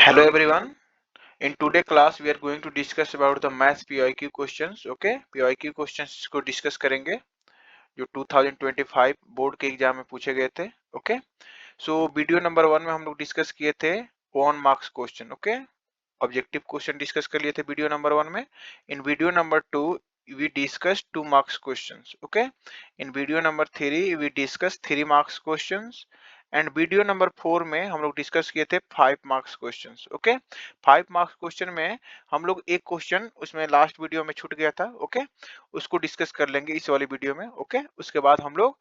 Hello everyone. In today class we are going to discuss about the math PYQ questions. Okay, PYQ questions को discuss करेंगे जो 2025 board के exam में पूछे गए थे. Okay, so वीडियो नंबर 1 में हम लोग डिस्कस किए थे 1 marks question. Okay, objective question discuss कर लिए थे वीडियो नंबर 1 में. इन video number 2 we discussed 2 marks questions. Okay, in video number 3 we discussed 3 marks questions and video number 4 में हम लोग डिस्कस किए थे 5 marks questions. Okay, 5 marks question में हम लोग एक क्वेश्चन उसमें लास्ट वीडियो में छूट गया था. ओके, उसको डिस्कस कर लेंगे इस वाली वीडियो में. ओके, उसके बाद हम लोग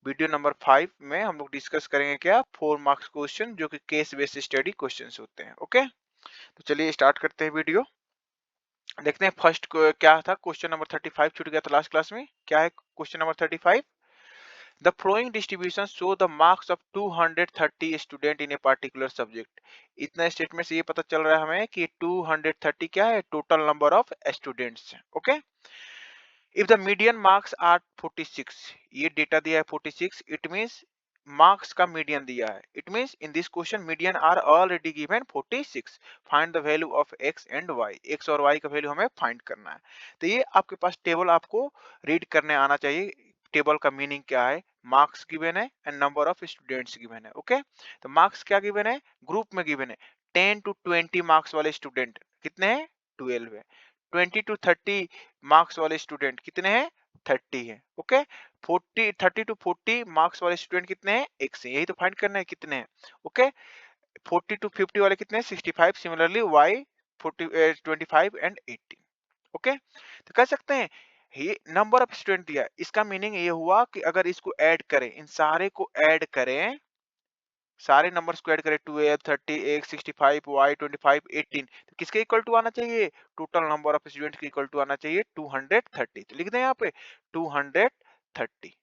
वीडियो नंबर 5 में हम लोग डिस्कस करेंगे क्या 4 marks क्वेश्चन जो कि केस बेस्ड स्टडी क्वेश्चंस होते हैं. ओके, तो चलिए स्टार्ट करते हैं वीडियो. देखते हैं फर्स्ट क्या था. क्वेश्चन नंबर 35 छूट गया था लास्ट क्लास में. क्या है question number 35? The following distribution show the marks of 230 student in a particular subject. इतना स्टेटमेंट से ये पता चल रहा है हमें कि 230 क्या है, total number of students. Okay, if the median marks are 46, ये डेटा दिया है 46, इट मींस मार्क्स का मीडियन दिया है. It means in this question median are already given 46. Find the value of x and y. X और y का value हमें फाइंड करना है. तो ये आपके पास टेबल आपको रीड करने आना चाहिए. टेबल का मीनिंग क्या है, मार्क्स गिवन है and number of students given है. ओके, तो मार्क्स क्या गिवन है, ग्रुप में गिवन है 10 to 20 मार्क्स वाले स्टूडेंट कितने हैं, 12 है. 20 to 30 मार्क्स वाले स्टूडेंट कितने हैं, 30 है. ओके, 30 to 40 मार्क्स वाले स्टूडेंट कितने हैं, एक से. यही तो फाइंड करना है कितने हैं. ओके, 40 to 50 वाले कितने हैं, 65. Similarly Y 25 and 18. ओके, तो कह सकते हैं ये नंबर ऑफ स्टूडेंट दिया है. इसका मीनिंग ये हुआ कि अगर इसको ऐड करें, इन सारे को ऐड करें, सारे नंबर्स को ऐड करें 12 38 65 y 25 18, तो किसके इक्वल टू आना चाहिए, टोटल नंबर ऑफ स्टूडेंट के इक्वल टू आना चाहिए 230. तो लिख दें यहाँ पे 230.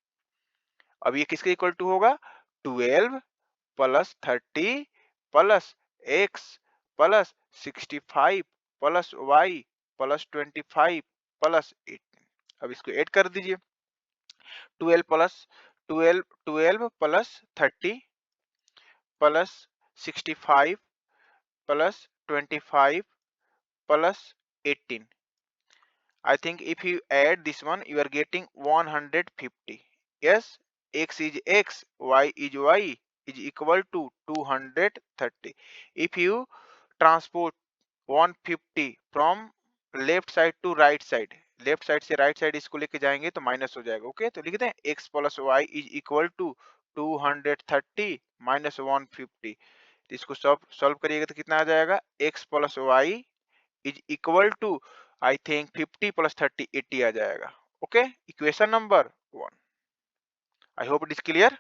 अब ये किसके इक्वल टू होगा, 12 plus 30 plus x plus 65 plus y plus 25 plus 18. अब इसको ऐड कर दीजिए. 12 plus 12 plus 30 plus 65 plus 25 plus 18. I think if you add this one, you are getting 150. Yes, x is x, y is y is equal to 230. If you transport 150 from left side to right side, left side से right side इसको लेके जाएंगे तो minus हो जाएगा. Okay, तो लिखते हैं x plus y is equal to 230 minus 150. तो इसको सॉल्व करिएगा तो कितना आ जाएगा, x plus y is equal to I think 50 plus 30 80 आ जाएगा. Okay, equation number 1. I hope it is clear.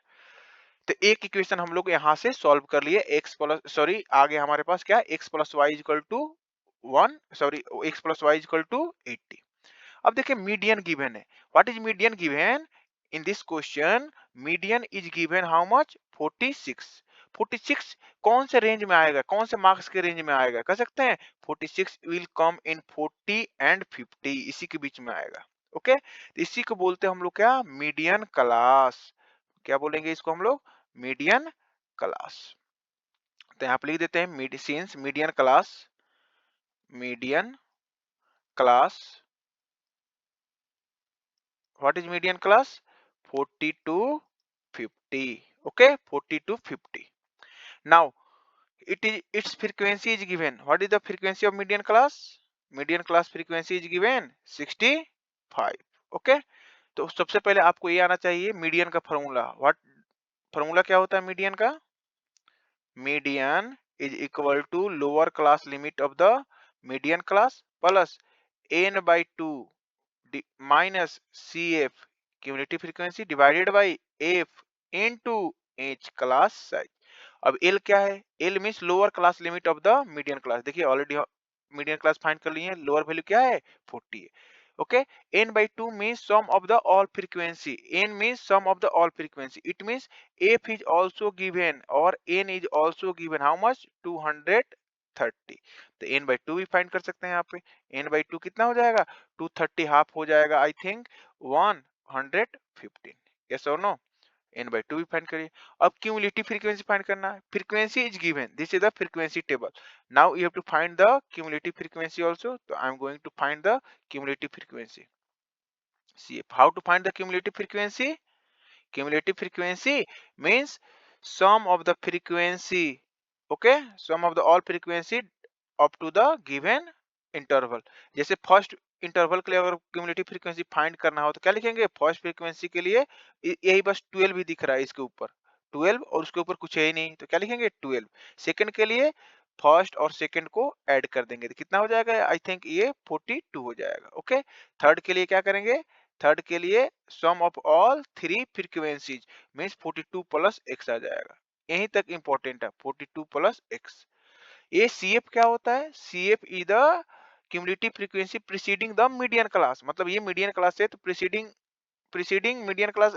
तो एक इक्वेशन हम लोग यहाँ से सॉल्व कर लिए. x प्लस सॉरी आगे हमारे पास क्या, x plus y equal to 1 sorry x plus y equal to 80. अब देखिए मीडियन गिवन है. What is median given in this question, median is given how much, 46. 46 कौन से रेंज में आएगा, कौन से मार्क्स के रेंज में आएगा, कह सकते हैं 46 विल कम इन 40 एंड 50, इसी के बीच में आएगा. ओके, तो इसी को बोलते हैं हम लोग क्या, मीडियन क्लास. क्या बोलेंगे इसको हम लोग, मीडियन क्लास. तो यहाँ पे लिख देते हैं since median class, median class, what is median class, 40 to 50. okay, 40 to 50. now its frequency is given. What is the frequency of median class, median class frequency is given 65. okay, तो सबसे पहले आपको ये आना चाहिए मीडियन का formula. What formula क्या होता है मीडियन का, median is equal to lower class limit of the median class plus n by 2 minus CF cumulative frequency divided by F into H class size. अब L क्या है, L means lower class limit of the median class. देखिए already median class find कर लिए हैं, lower value क्या है 40 है. okay, n by 2 means sum of the all frequency, n means sum of the all frequency. It means F is also given or n is also given how much, 230. तो n by 2 भी find कर सकते हैं यहाँ पे. n by 2 कितना हो जाएगा, 230 हाफ हो जाएगा I think 115. yes or no, n by 2 भी फाइंड करिए। अब क्यूमुलेटिव फ्रीक्वेंसी फाइंड करना है। Frequency is given, this is the frequency table. Now you have to find the cumulative frequency also. तो I am going to find the cumulative frequency. See how to find the cumulative frequency? Cumulative frequency means sum of the frequency, okay, sum of the all frequency up to the given interval। जैसे first interval के लिए अगर cumulative frequency find करना हो तो क्या लिखेंगे? First frequency के लिए यही बस 12 ही दिख रहा है इसके ऊपर, 12 और उसके ऊपर कुछ है ही नहीं, तो क्या लिखेंगे? 12। सेकंड के लिए फर्स्ट और सेकंड को ऐड कर देंगे तो कितना हो जाएगा? आई थिंक ये 42 हो जाएगा। ओके, थर्ड के लिए क्या करेंगे? थर्ड के लिए sum of all three frequencies means 42 plus x आ जाएगा। यहीं तक इंपॉर्टेंट है, 42 प्लस x। ये CF क्या होता है? CF is the cumulative frequency preceding the median class. मतलब ये मीडियन क्लास है तो preceding median class,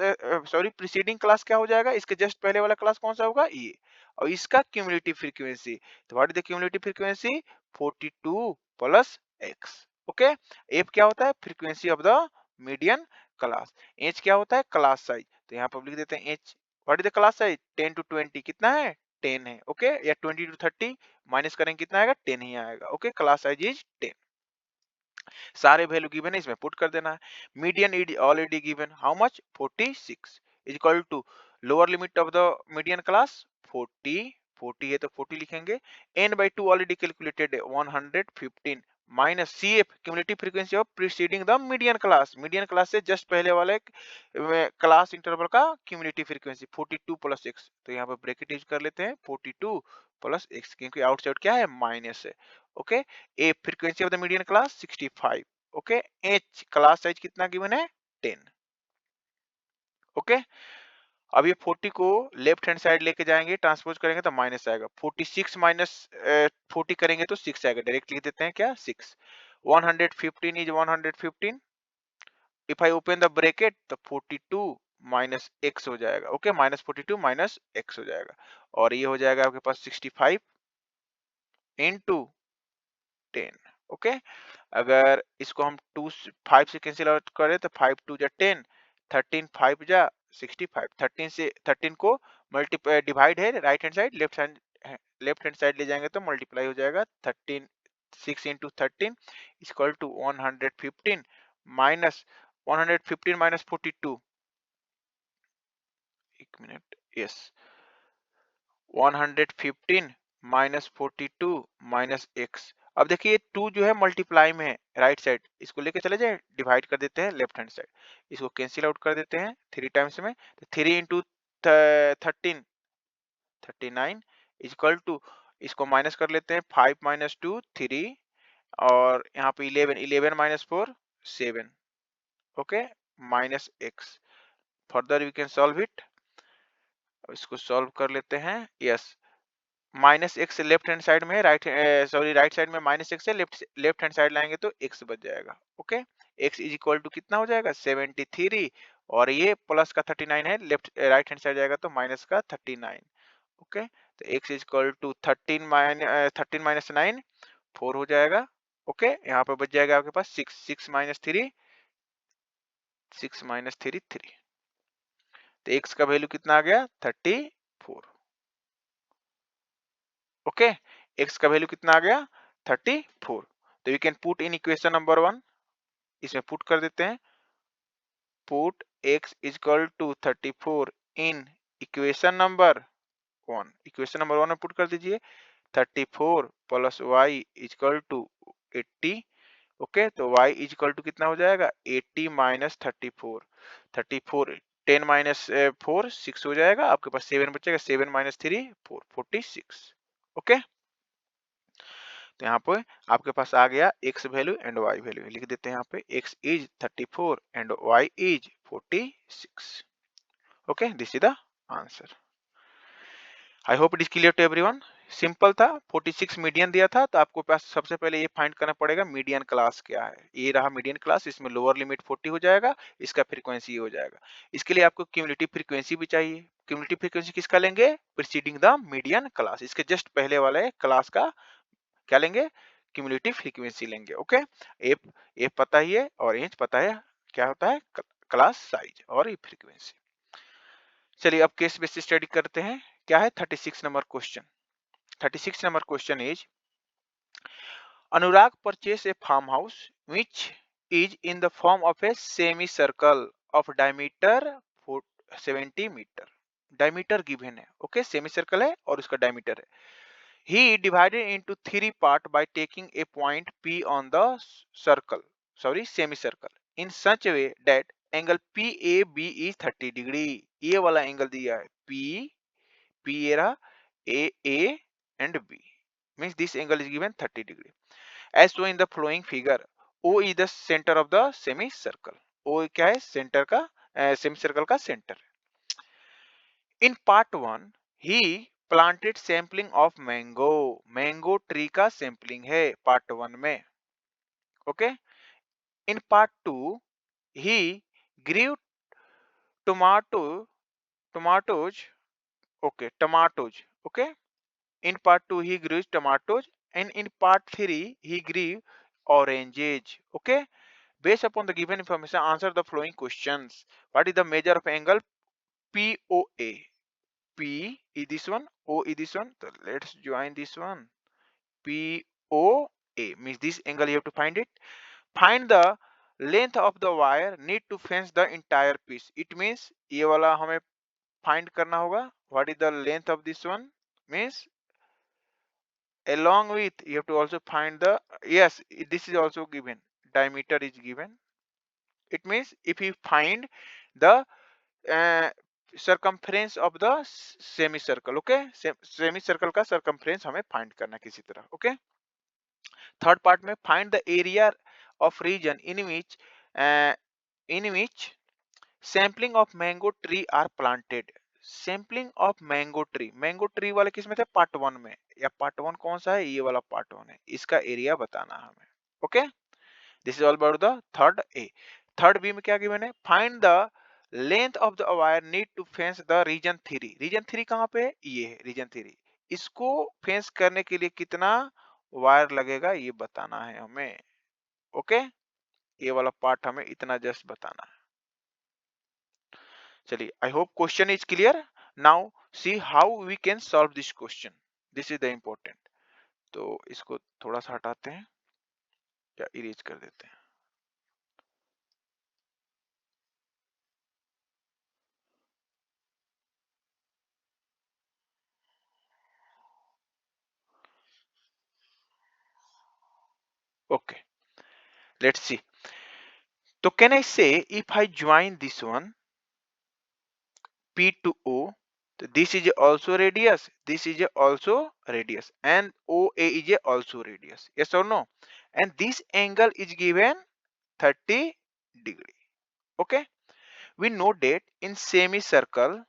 sorry preceding class क्या हो जाएगा? इसके जस्ट पहले वाला क्लास कौन सा होगा? ये। और इसका क्यूमुलेटिव फ्रीक्वेंसी, तो what is the cumulative frequency? 42 plus x। Okay, f क्या होता है? Frequency of the median class. h क्या होता है? Class size. तो यहाँ पर लिख देते हैं h। What is the class size? 10 to 20 कितना है? 10 है। ओके, या 20 to 30 माइनस करेंगे कितना आएगा? 10 ही आएगा। Okay, class size is 10। सारे वैल्यू गिवन है, इसमें पुट कर देना है। Median is already given, how much? 46 is equal to lower limit of the median class 40, 40 है तो 40 लिखेंगे। n by 2 ऑलरेडी कैलकुलेटेड है 115 minus CF cumulative frequency of preceding the median class. Median class से just पहले वाले class interval का cumulative frequency 42 plus x। तो यहाँ पर ब्रैकेट यूज कर लेते हैं 42 प्लस x, क्योंकि आउटसाइड क्या है? माइनस है। Okay, A frequency of the median class 65। Okay, H class size कितना गिवन है? 10। ओके, अब ये 40 को लेफ्ट हैंड साइड लेके जाएंगे, ट्रांसपोज करेंगे तो माइनस आएगा। 46 माइनस 40 करेंगे तो 6 आएगा। डायरेक्ट लिख देते हैं क्या? 6। 115 is 115। If I open the bracket तो 42 माइनस x हो जाएगा। ओके, माइनस 42 माइनस x हो जाएगा और ये हो जाएगा आपके पास 65 इंटू 10। ओके, अगर इसको हम 5 से कैंसिल आउट करें तो 5 2 जा 10, 13 5 जा 65। 13 से 13 को मल्टीप्लाई डिवाइड है right hand side, left hand side ले जाएंगे तो मल्टीप्लाई हो जाएगा। 13 6 into 13 equal to 115 minus 115 minus 42। एक minute, yes, 115 minus 42 minus x। अब देखिए 2 जो है मल्टीप्लाई में है राइट साइड, इसको लेके चले जाए, डिवाइड कर देते हैं लेफ्ट हैंड साइड, इसको कैंसिल आउट कर देते हैं 3 टाइम्स में। तो 3 इंटू 13 39 इक्वल टू, इसको माइनस कर लेते हैं 5 माइनस 2 3 और यहाँ पे 11, 11 minus 4 7। Okay, minus x। Further we can solve it, इसको सॉल्व कर लेते हैं। Yes, minus x left hand side में, सॉरी राइट साइड में माइनस एक्स है, लेफ्ट हैंड साइड लाएंगे तो एक्स बच जाएगा। Okay, x is equal to कितना हो जाएगा? 73 और ये प्लस का 39 है, लेफ्ट राइट हैंड साइड जाएगा तो माइनस का 39। ओके, तो x is equal to 13 minus 9 4 हो जाएगा। ओके, यहाँ पे बच जाएगा आपके पास 6, 6 माइनस 3 6 माइनस 3 3। तो एक्स का वैल्यू कितना आ गया? 34। ओके, x का वैल्यू कितना आ गया? 34। तो you can put in equation number 1, इसमें पुट कर देते हैं। Put x is equal to 34 in equation number 1। Equation number 1 में पुट कर दीजिए 34 plus y is equal to 80। Okay, तो y इज इक्वल टू कितना हो जाएगा? 80 माइनस 34। 34 10 माइनस 4 6 हो जाएगा, आपके पास 7 बचेगा। 7 माइनस 3 4 46। ओके, तो यहाँ पे आपके पास आ गया x value and y value. लिख देते हैं यहाँ पे x is 34 and y is 46। Okay, this is the answer. I hope it is clear to everyone. Simple था, 46 मीडियन दिया था तो आपको पास सबसे पहले ये फाइंड करना पड़ेगा मीडियन क्लास क्या है। ये रहा मीडियन क्लास, इसमें लोअर लिमिट 40 हो जाएगा, इसका फ्रीक्वेंसी हो जाएगा। इसके लिए आपको क्यूमुलेटिव फ्रीक्वेंसी भी चाहिए। क्यूमुलेटिव फ्रीक्वेंसी किसका लेंगे? प्रीसीडिंग द मीडियन क्लास, इसके जस्ट पहले वाले क्लास का क्या लेंगे? क्यूमुलेटिव फ्रीक्वेंसी लेंगे। ओके, एफ एफ पता ही है और एच पता है क्या होता है? क्लास साइज और ये फ्रीक्वेंसी। चलिए अब केस बेस स्टडी करते हैं। क्या है 36 number question. 36 number question is Anurag purchased a farmhouse which is in the form of a semicircle of diameter 70 meter. Diameter given है, okay, semicircle है और उसका diameter है. He divided into three part by taking a point P on the circle, sorry semicircle, in such a way that angle PAB is 30 degree. ये वाला angle दिया है P, ये रहा A and B. Means this angle is given 30 degree. As shown in the following figure, O is the center of the semicircle. O क्या है center का semicircle का center. In part 1, he planted sampling of mango. Mango tree का sampling है part 1 में. Okay. In part 2, he grew tomato, tomatoes. Okay, tomatoes. Okay. In part 2, he grew tomatoes, and in part 3, he grew oranges. Okay. Based upon the given information, answer the following questions. What is the measure of angle POA? P is this one, O is this one. So let's join this one. POA means this angle you have to find it. Find the length of the wire need to fence the entire piece. It means ये वाला हमें find करना होगा. What is the length of this one? Means along with you have to also find the, yes, this is also given, diameter is given. It means if you find the circumference of the semicircle, okay, semicircle का circumference हमें find करना किसी तरह, okay. Third part में find the area of region uh, in which sampling of mango tree are planted. Sampling of mango tree वाले किस में थे part 1 में, या part 1 कौन सा है, ये वाला part 1 है, इसका एरिया बताना हमें, okay. This is all about the third A. Third B में क्या गिवन है, find the length of the wire need to fence the region 3. Region 3 कहां पे है, ये है रीजन 3. इसको फेंस करने के लिए कितना वायर लगेगा ये बताना है हमें, ओके. ये वाला पार्ट हमें इतना जस्ट बताना है. चलिए, I hope question is clear. Now see how we can solve this question. This is the important. तो इसको थोड़ा सा हटाते हैं या इरेज कर देते हैं. Okay, let's see. तो कैन आई से if I join this one P to O, so this is also radius, this is also radius, and OA is also radius. Yes or no? And this angle is given 30 degree. Okay. We know that in semicircle,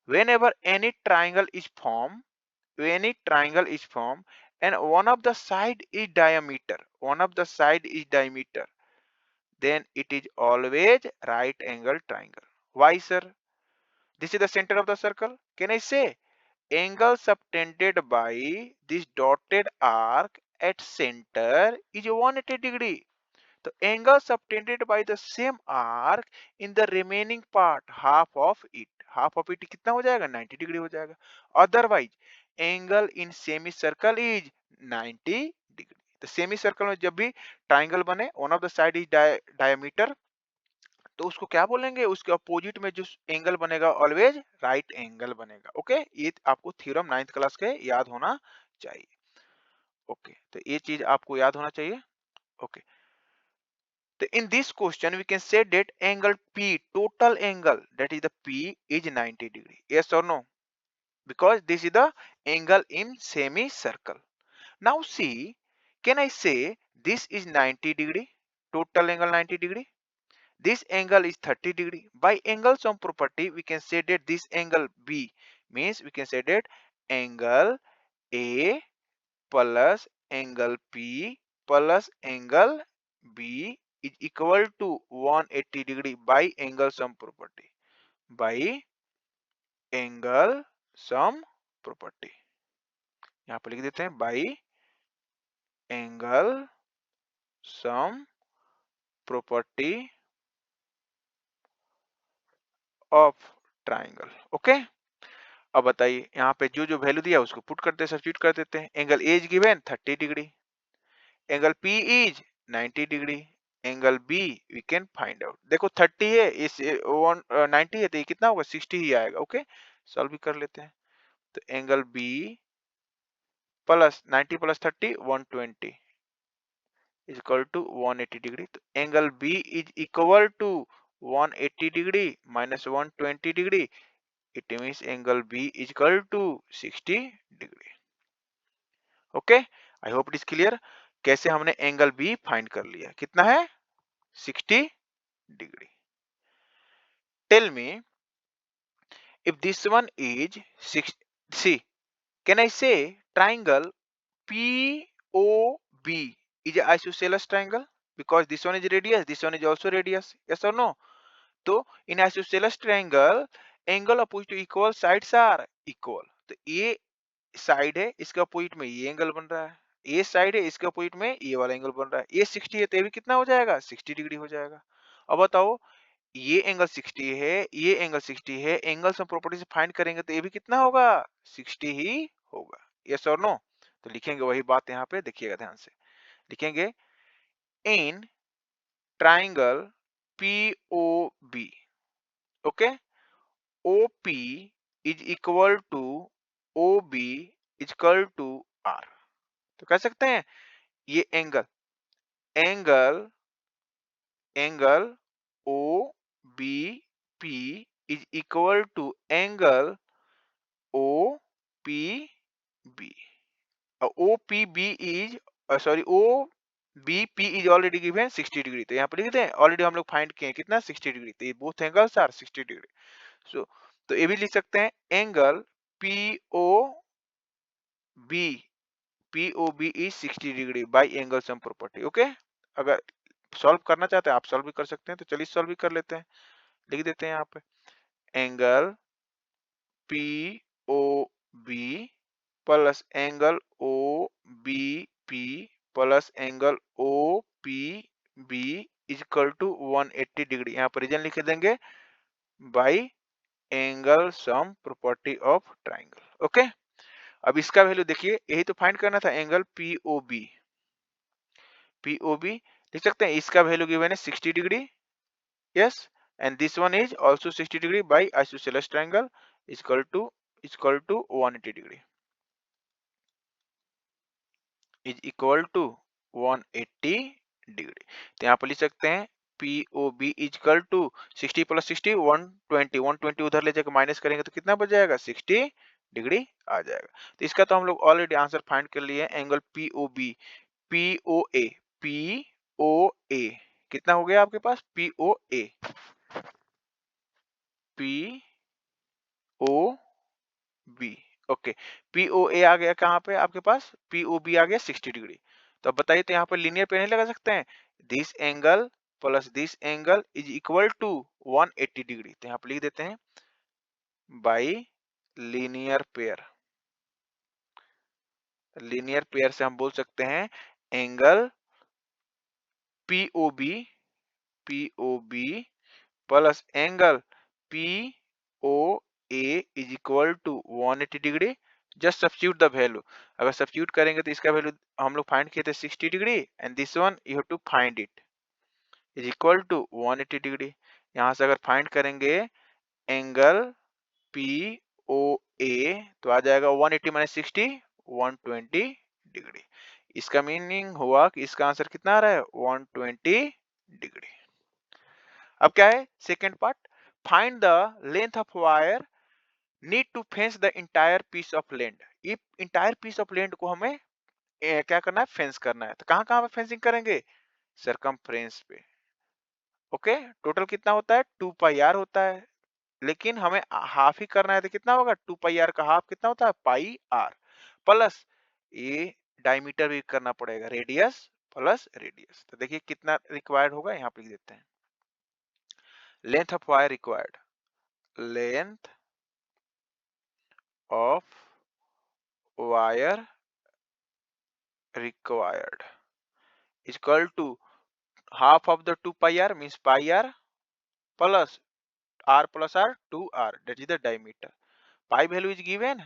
whenever any triangle is formed, and one of the side is diameter, then it is always right angle triangle. Why, sir? This is the center of the circle. Can I say angle subtended by this dotted arc at center is 180 degree. The angle subtended by the same arc in the remaining part, half of it कितना हो जाएगा, 90 degree हो जाएगा. Otherwise, angle in semicircle is 90 degree. The semicircle में जब भी triangle बने, one of the side is diameter, तो उसको क्या बोलेंगे, उसके अपोजिट में जो एंगल बनेगा ऑलवेज राइट एंगल बनेगा. ओके, ये आपको थ्योरम 9th क्लास के याद होना चाहिए. ओके, तो ये चीज आपको याद होना चाहिए. ओके, तो in this question we can say that angle P, total angle that is the P is 90 degree. Yes और no? Because this is the angle in semi circle. Now see, can I say this is 90 degree, total angle 90 degree. This angle is 30 degree. By angle sum property, we can say that this angle B means we can say that angle A plus angle P plus angle B is equal to 180 degree by angle sum property. By angle sum property. यहाँ पर लिख देते हैं by angle sum property of triangle. Okay, अब बताइए यहाँ पे जो जो वैल्यू दिया उसको पुट करते सब्स्टिट्यूट कर देते हैं। Angle A is given 30 degree, angle P is 90 degree, angle B we can find out. देखो 30 है, इस 90 है, तो ये कितना होगा 60 ही आएगा। ओके, सॉल्व भी कर लेते हैं। तो angle B plus 90 plus 30 120 is equal to 180 degree. तो angle B is equal to 180 degree minus 120 degree, it means angle B is equal to 60 degree. Okay, I hope it is clear. कैसे हमने angle B find कर लिया, कितना है 60 degree. Tell me if this one is 6, see, can I say triangle POB is a isosceles triangle because this one is radius, this one is also radius, yes or no? तो in isosceles triangle angle opposite to equal sides are equal। तो ये side है, इसके opposite में ये angle बन रहा है, ये साइड है, इसके अपोजिट में ये वाला एंगल बन रहा है। ये 60 है तो ये भी कितना हो जाएगा 60 डिग्री हो जाएगा। अब बताओ ये एंगल 60 है, ये एंगल 60 है, एंगल सम प्रॉपर्टी से फाइंड करेंगे तो ये भी कितना होगा 60 ही होगा। यस और नो? तो लिखेंगे वही बात यहाँ पे, देखिएगा ध्यान से। लिखेंगे in triangle POB, okay, OP is equal to OB is equal to R. तो कह सकते हैं ये angle angle angle O B P is equal to angle O P B. O P B is sorry O B P is already given 60 degree. तो यहाँ पर लिख दें ऑलरेडी हम लोग फाइंड किए कितना 60 डिग्री। तो ये both angles are 60 degree. So तो ये भी लिख सकते हैं angle P O B POB is 60 degree by angle sum property. Okay, अगर सॉल्व करना चाहते हैं आप सॉल्व भी कर सकते हैं। तो चलिए सॉल्व भी कर लेते हैं, लिख देते हैं यहाँ पे angle POB plus angle OBP plus angle OPB is equal to 180 degree. यहाँ पर रीजन लिख देंगे by angle sum property of triangle. Okay, अब इसका वैल्यू देखिए, यही तो फाइंड करना था एंगल POB। POB लिख सकते हैं, इसका वैल्यू गिवन है 60 degree, yes, and this one is also 60 degree by isosceles triangle equal to 180 degree is equal to 180 degree. तो यहाँ पर लिख सकते हैं POB is equal to 60 plus 60 120, 120 उधर ले जाकर माइनस करेंगे तो कितना बच जाएगा 60 डिग्री आ जाएगा। तो इसका तो हम लोग ऑलरेडी आंसर फाइंड कर लिए। एंगल POB POA POA कितना हो गया आपके पास POA POB। ओके, POA आ गया कहाँ पे आपके पास, POB आ गया 60 डिग्री। तो अब बताइए, तो यहाँ पर लीनियर पे नहीं लगा सकते हैं, this angle plus this angle is equal to 180 degree. तो यहाँ पे लिख देते हैं by linear pair. Linear pair से हम बोल सकते हैं angle POB plus angle POA is equal to 180 degree. Just substitute the value. अगर सब्स्टिट्यूट करेंगे तो इसका वैल्यू हम लोग फाइंड किए थे 60 degree and this one you have to find it is equal to 180 degree. यहाँ से अगर फाइंड करेंगे एंगल POA तो आ जाएगा 180 माइनस 60 120 डिग्री। इसका मीनिंग हुआ कि इसका आंसर कितना आ रहा है 120 डिग्री। अब क्या है second part, find the length of wire need to fence the entire piece of land. ये इंटायर पीस ऑफ लैंड को हमें क्या करना है फेंस करना है। तो कहाँ कहाँ पे फेंसिंग करेंगे सरकमफ्रेंस पे। ओके, टोटल कितना होता है 2 पाई आर होता है, लेकिन हमें हाफ ही करना है तो कितना होगा 2 पाई आर का हाफ कितना होता है पाई आर प्लस ये डायमीटर भी करना पड़ेगा रेडियस प्लस रेडियस। तो देखिए कितना रिक्वायर्ड होगा, यहाँ पे लिख देते हैं length of wire required, length of wire required is equal to half of the 2 pi r means pi r plus r plus r 2r, that is the diameter. Pi value is given,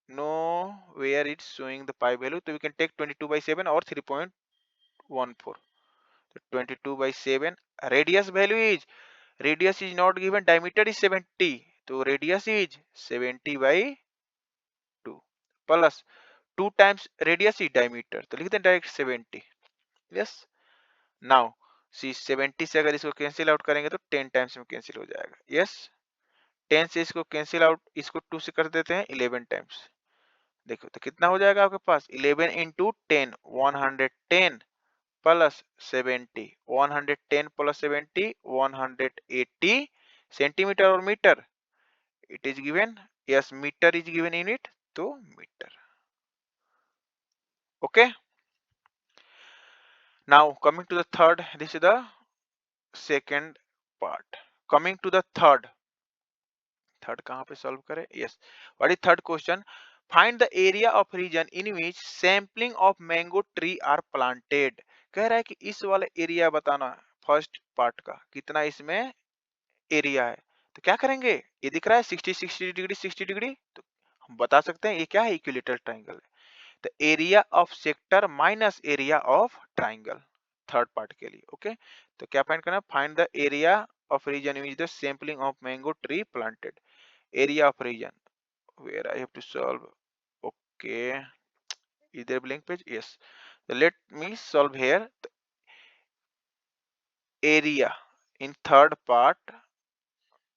no where it's showing the pi value, so we can take 22 by 7 or 3.14. So 22 by 7. Radius value is, radius is not given, diameter is 70, so radius is 70 by 2 plus 2 times radius is diameter, तो लिख दें direct 70. Yes. Now see 70 से अगर इसको cancel out करेंगे तो 10 times में cancel हो जाएगा. यस. 10 से इसको कैंसिल आउट, इसको 2 से कर देते हैं 11 टाइम्स. देखो तो कितना हो जाएगा आपके पास, 11 इंटू 10 110 प्लस 70, 110 प्लस 70 180 सेंटीमीटर और metre. It is given, yes metre is given in it, तो metre. Okay. Now coming to the third, this is the second part. Coming to the third कहाँ पे सॉल्व करें. Yes. What is third question. Find the area of region in which sampling of mango tree are planted. कह रहा है कि इस वाले area बताना, फर्स्ट पार्ट का कितना इसमें एरिया है. तो क्या करेंगे, ये दिख रहा है 60 डिग्री 60 डिग्री, तो हम बता सकते हैं ये क्या है, इक्विलेटरल ट्राइंगल है. The area of sector minus area of triangle, third part के लिए. ओके. तो क्या फाइंड करना, find the area of region which the sampling of mango tree planted. area of region where I have to solve. Okay, is there a blank page? Yes. So let me solve here. The area in third part,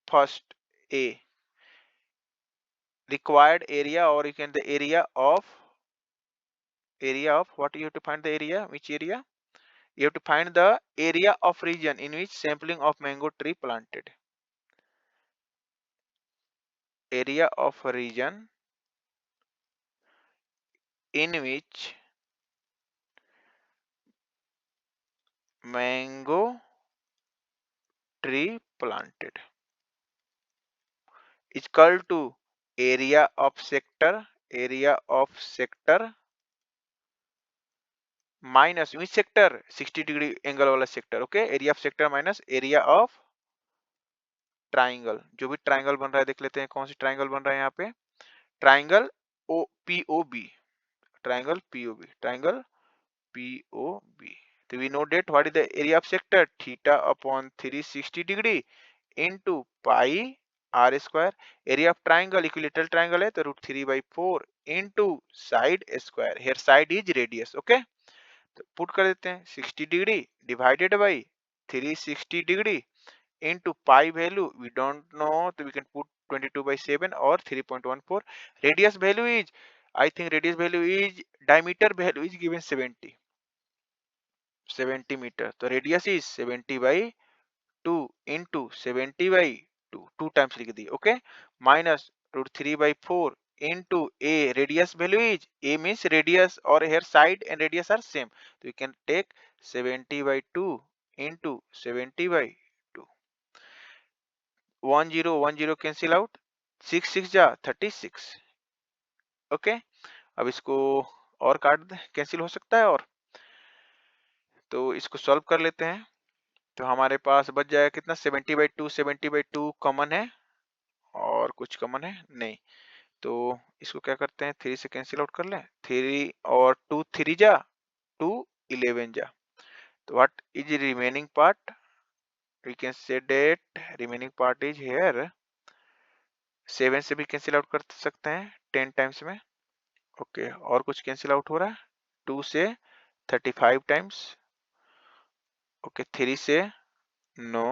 first A, required area, or you can the area of what you have to find the area, which area you have to find the area of region in which sampling of mango tree planted. Area of region in which mango tree planted is equal to area of sector minus which sector, 60 degree angle वाला sector. Okay. Area of sector minus area of triangle. जो भी triangle बन रहा है देख लेते हैं कौन सी ट्राइंगल बन रहा है यहाँ पे. Triangle O POB, triangle POB. तो we know that what is the area of sector, theta upon 360 degree into pi R square. Area of triangle, equilateral triangle है तो √3/4 into side square. Here side is radius. Okay. तो put कर देते हैं 60 degree divided by 360 degree into pi value we don't know, तो we can put 22 by 7 और 3.14. Radius value is, I think radius value is, diameter value is given 70 metre. तो radius is 70 by 2 into 70 by 2, 2 times लिख दी. Okay. Minus √3/4 into a, radius value is, a means radius, or here side and radius are same, so we can take 70 by 2 into 70 by 2. 10 cancel out, 6 6 जा 36. Okay. अब इसको और काट दे, cancel हो सकता है, और तो इसको सॉल्व कर लेते हैं. तो हमारे पास बच जाएगा कितना, 70/2 कॉमन है और कुछ कॉमन है नहीं, तो इसको क्या करते हैं, 3 से कैंसिल आउट कर लें. 3 और 2 3 जा 2 11 जा. तो what is remaining part, we can say that remaining part is here 7 से भी कैंसिल आउट कर सकते हैं 10 टाइम्स में. ओके. और कुछ कैंसिल आउट हो रहा है, 2 से 35 टाइम्स. ओके. 3 से no.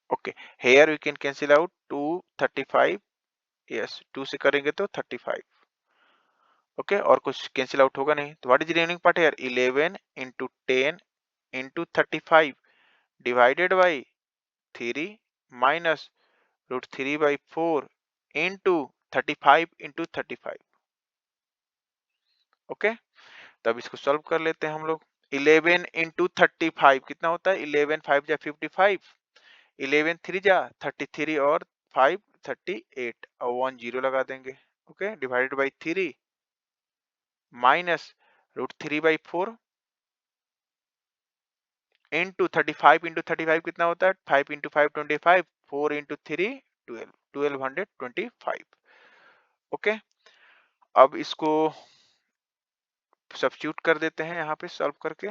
Okay. Here we can cancel out 2 35. Yes. 2 से करेंगे तो 35. ओके. और कुछ कैंसिल आउट होगा नहीं, तो what is remaining part here, 11 into 10 into 35 divided by 3 minus √3/4 into 35 into 35. Okay. तब इसको सॉल्व कर लेते हैं हम लोग. 11 इंटू 35 कितना होता है, 11 5 जा 55, 11 3 जा 33 और 5 38, और 1 0 लगा देंगे. Okay. Divided by 3 minus √3/4 into 35 into 35 कितना होता है, 5 इंटू 5 25, 4 इंटू 3 12, 1225। ओके, अब इसको सब्स्टिट्यूट कर देते हैं यहाँ पे सॉल्व करके।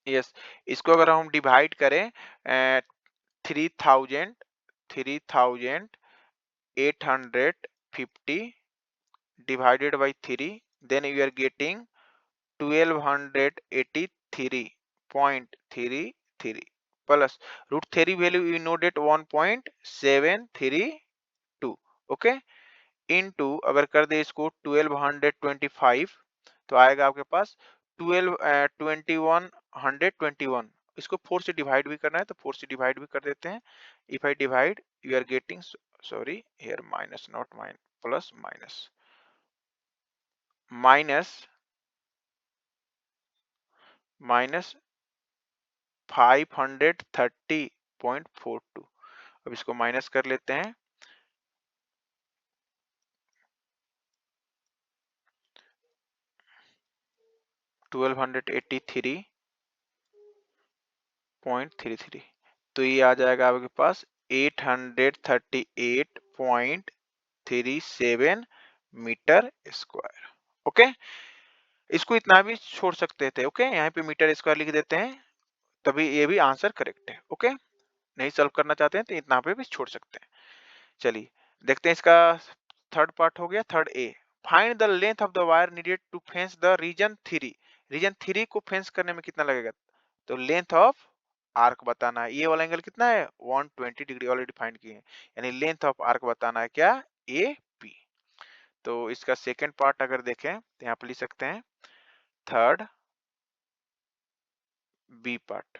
यस, इसको अगर हम डिवाइड करें 3000 3850 divided by 3, then we are getting 1283.33 plus root 3 value we know that 1.732, okay, into अगर कर दे इसको 1225 तो आएगा आपके पास 2121। इसको 4 से डिवाइड भी करना है तो 4 से डिवाइड भी कर देते हैं। If I divide you are getting, sorry here minus not mine, plus minus minus 530.42। अब इसको माइनस कर लेते हैं, 1283.33, तो ये आ जाएगा आपके पास 838.37 मीटर स्क्वायर। ओके, इसको इतना भी छोड़ सकते थे। ओके, यहाँ पे मीटर स्क्वायर लिख देते हैं, तभी ये भी आंसर करेक्ट है। ओके, नहीं सॉल्व करना चाहते हैं तो इतना पे भी छोड़ सकते हैं। चलिए देखते हैं, इसका थर्ड पार्ट हो गया। Third A, find the length of the wire needed to fence the region 3। Region 3 को फेंस करने में कितना लगेगा, तो लेंथ ऑफ आर्क बताना है। ये वाला एंगल कितना है, 120 डिग्री ऑलरेडी फाइंड किए हैं, यानी लेंथ ऑफ आर्क बताना है क्या, ए पी। तो इसका सेकंड पार्ट अगर देखें तो यहाँ पे लिख सकते हैं थर्ड बी पार्ट।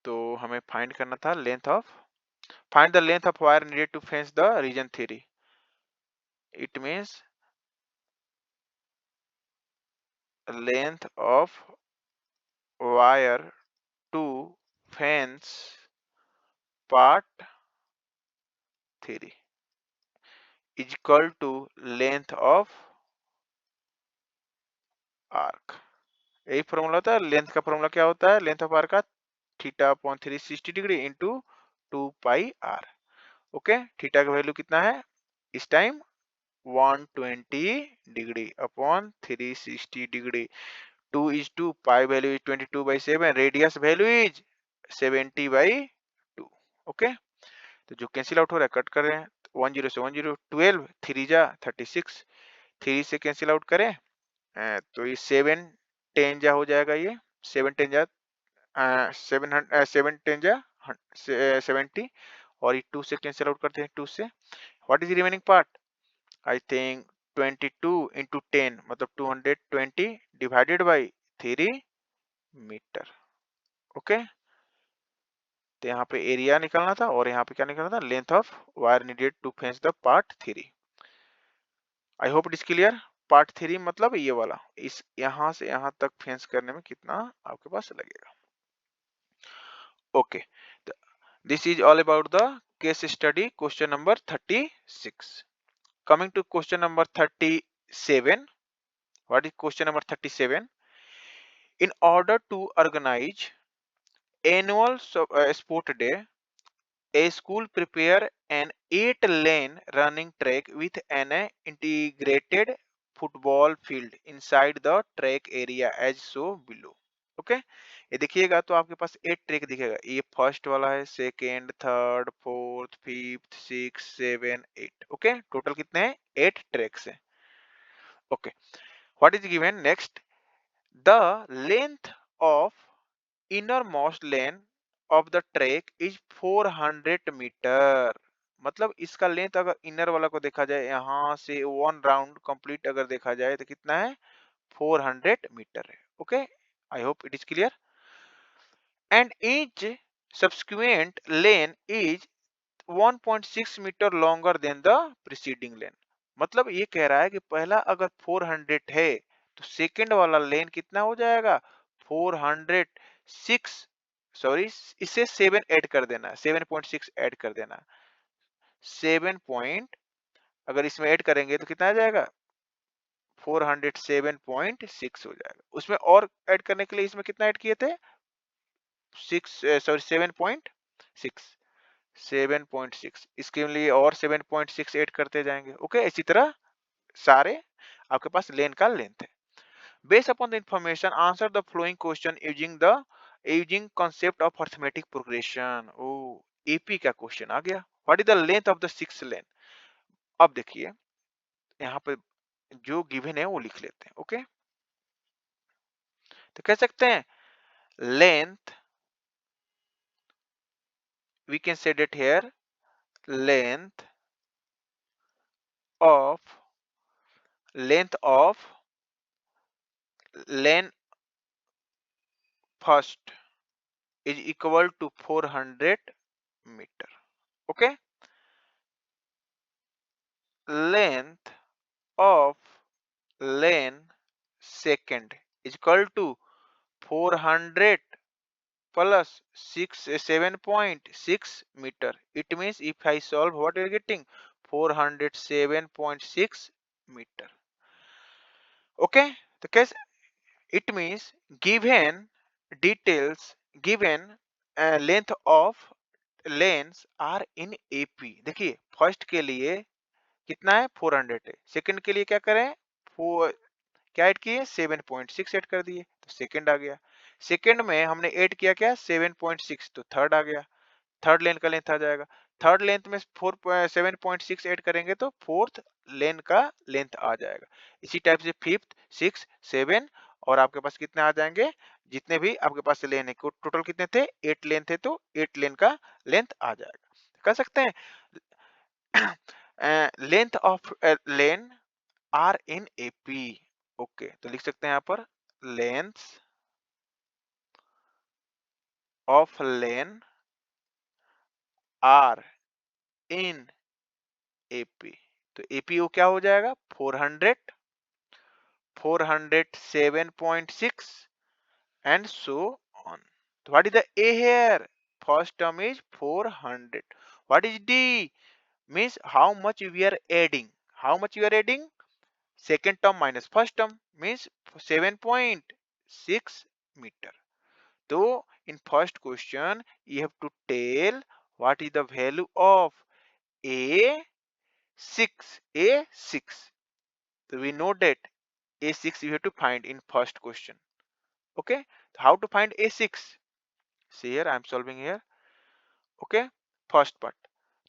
तो हमें फाइंड करना था length of, find the length of wire needed to fence the region 3। It means length of wire to fence part 3 is equal to length of arc। यही फॉर्मूला होता है। Length का formula क्या होता है, लेंथ ऑफ आर्क का theta upon 360 degree into 2 pi R. Okay, theta का value कितना है इस time, 120 degree upon 360 degree. 2 is 2, pi value is 22/7, radius value is 70/2। Okay, तो जो कैंसिल आउट हो रहा है कट कर रहे हैं, 10 से 10, 12 3 जा 36, 3 से कैंसिल आउट करें तो ये 7 10 जा हो जाएगा, ये 7 10 जा 7 10 जा 70, और ये 2 से कैंसिल आउट करते हैं, 2 से what is remaining part, I think 22 into 10 मतलब 220 डिवाइडेड बाई 3 मीटर। ओके, तो यहाँ पे एरिया निकालना था और यहाँ पे क्या निकालना था, length of wire needed to fence the part 3। I hope it is clear. Part 3 मतलब ये वाला, इस यहाँ से यहाँ तक फेंस करने में कितना आपके पास लगेगा। Okay, this is all about the case study question number 36। Coming to question number 37। What is question number 37, in order to organise annual sport day, a school prepare an 8-lane running track with an integrated football field inside the track area as so below। Okay, ये देखिएगा तो आपके पास 8 track दिखेगा, ये first वाला है, second, third, fourth, fifth, 6, 7, 8। Okay, total कितने हैं, 8 ट्रैक्स हैं। Okay, what is given next, the length of innermost lane of the track is 400 metre. मतलब इसका लेंथ अगर इनर वाला को देखा जाए, यहाँ से 1 राउंड कंप्लीट अगर देखा जाए तो कितना है, 400 मीटर है। Okay, I hope it is clear. And each subsequent lane is 1.6 metre longer than the preceding lane. मतलब ये कह रहा है कि पहला अगर 400 है तो सेकंड वाला लेन कितना हो जाएगा, 406, सॉरी इसे 7 ऐड कर देना, 7.6 ऐड कर देना, 7 पॉइंट अगर इसमें ऐड करेंगे तो कितना आ जाएगा, 407.6 हो जाएगा। उसमें और ऐड करने के लिए इसमें कितना ऐड किए थे, 7.6 इसके लिए और 7.6 ऐड करते जाएंगे। ओके, इसी तरह सारे आपके पास लेन का लेंथ है। Based upon the information answer the following question using concept of arithmetic progression. ओ, एपी का क्वेश्चन आ गया। What is the length of the six lane. अब देखिए यहाँ पे जो गिवन है वो लिख लेते हैं। ओके, तो कह सकते हैं length, we can say it here, length of lane first is equal to 400 meter. Okay, length of lane second is equal to 400 plus 7.6 meter. It means if I solve, what are you getting? 407.6 meter. Okay, the case, it means given details, given length of lanes are in AP। देखिए first के लिए कितना है 400 है, second के लिए क्या करें, क्या ऐड किए 7.6 ऐड कर दिए तो सेकंड आ गया। सेकंड में हमने ऐड किया क्या 7.6 तो थर्ड आ गया, थर्ड लेन का लेंथ आ जाएगा। थर्ड लेंथ में 7.6 ऐड करेंगे तो फोर्थ लेन का लेंथ आ जाएगा। इसी टाइप से फिफ्थ, सिक्स, सेवन और आपके पास कितने आ जाएंगे, जितने भी आपके पास लेन है, टोटल कितने थे 8 लेन थे तो 8 लेन का लेंथ आ जाएगा। कर सकते हैं length of lane are in AP. Okay, तो लिख सकते हैं यहाँ पर length of lane are in AP. तो एपी वो क्या हो जाएगा 400, 407.6 and so on. So what is the A here? First term is 400. What is D? Means how much we are adding. How much we are adding? Second term minus first term means 7.6 meter. So in first question you have to tell what is the value of A6. A6. So we know that A6 you have to find in first question. Okay, how to find A6? See here I am solving here. Okay, first part.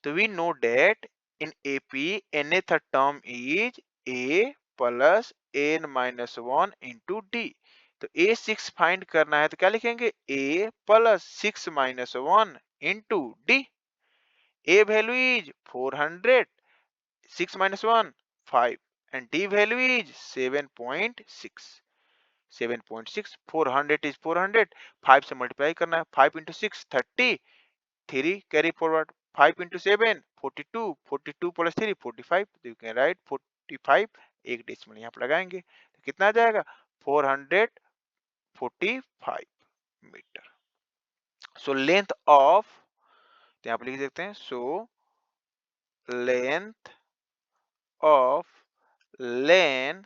So we know that in AP nth term is A plus n minus 1 into D. तो A6 find करना है तो क्या लिखेंगे A plus 6 minus 1 into D. A value is 400, 6 minus 1 5 and D value is 7.6। 7.6, 400 is 400, 5 से multiply करना है, 5 into 6 30, 3 carry forward, 5 into 7 42, 42 plus 3 45, तो यू कैन राइट 45, एक डेसिमल यहाँ पर लगाएंगे तो कितना आ जाएगा 445 मीटर। सो लेंथ ऑफ, तो यहाँ पर लिख सकते हैं so length of lane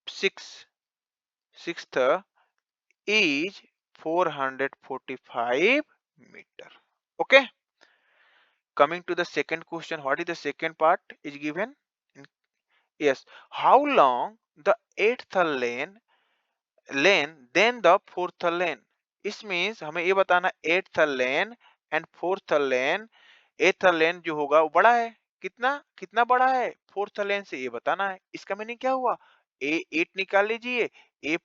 sixth is 445 meter. Okay, coming to the second question, what is the second part is given. Yes, how long the eighth lane then the fourth lane. इस means हमें ये बताना eighth lane and fourth lane. Eighth lane जो होगा वो बड़ा है, कितना कितना बड़ा है फोर्थ लेन से, ये बताना है। इसका मीनिंग क्या हुआ, ए 8 निकाल लीजिए, ए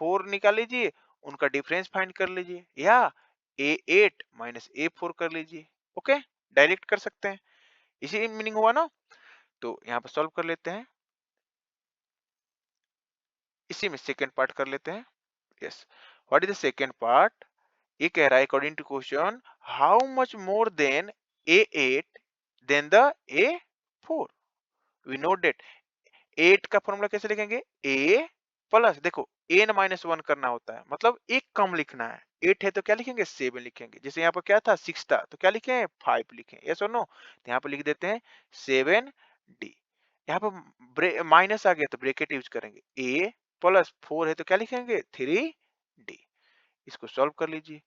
4 निकाल लीजिए, उनका डिफरेंस फाइंड कर लीजिए, या ए 8 माइनस ए 4 कर लीजिए। ओके, डायरेक्ट कर सकते हैं, इसी मीनिंग हुआ ना। तो यहाँ पर सॉल्व कर लेते हैं, इसी में सेकेंड पार्ट कर लेते हैं। Yes, what is the second part, ये कह रहा है according to question how much more than A8 than the A4। We know that 8 का फॉर्मूला कैसे लिखेंगे A प्लस, देखो n माइनस 1 करना होता है, मतलब एक कम लिखना है। 8 है तो क्या लिखेंगे 7 लिखेंगे, जैसे यहाँ पर क्या था 6 था तो क्या लिखे 5 लिखे, यस और नो। तो यहाँ पर लिख देते हैं 7D। यहाँ पर माइनस आ गया तो ब्रैकेट यूज करेंगे, A प्लस 4 है तो क्या लिखेंगे 3D। इसको सॉल्व कर लीजिए,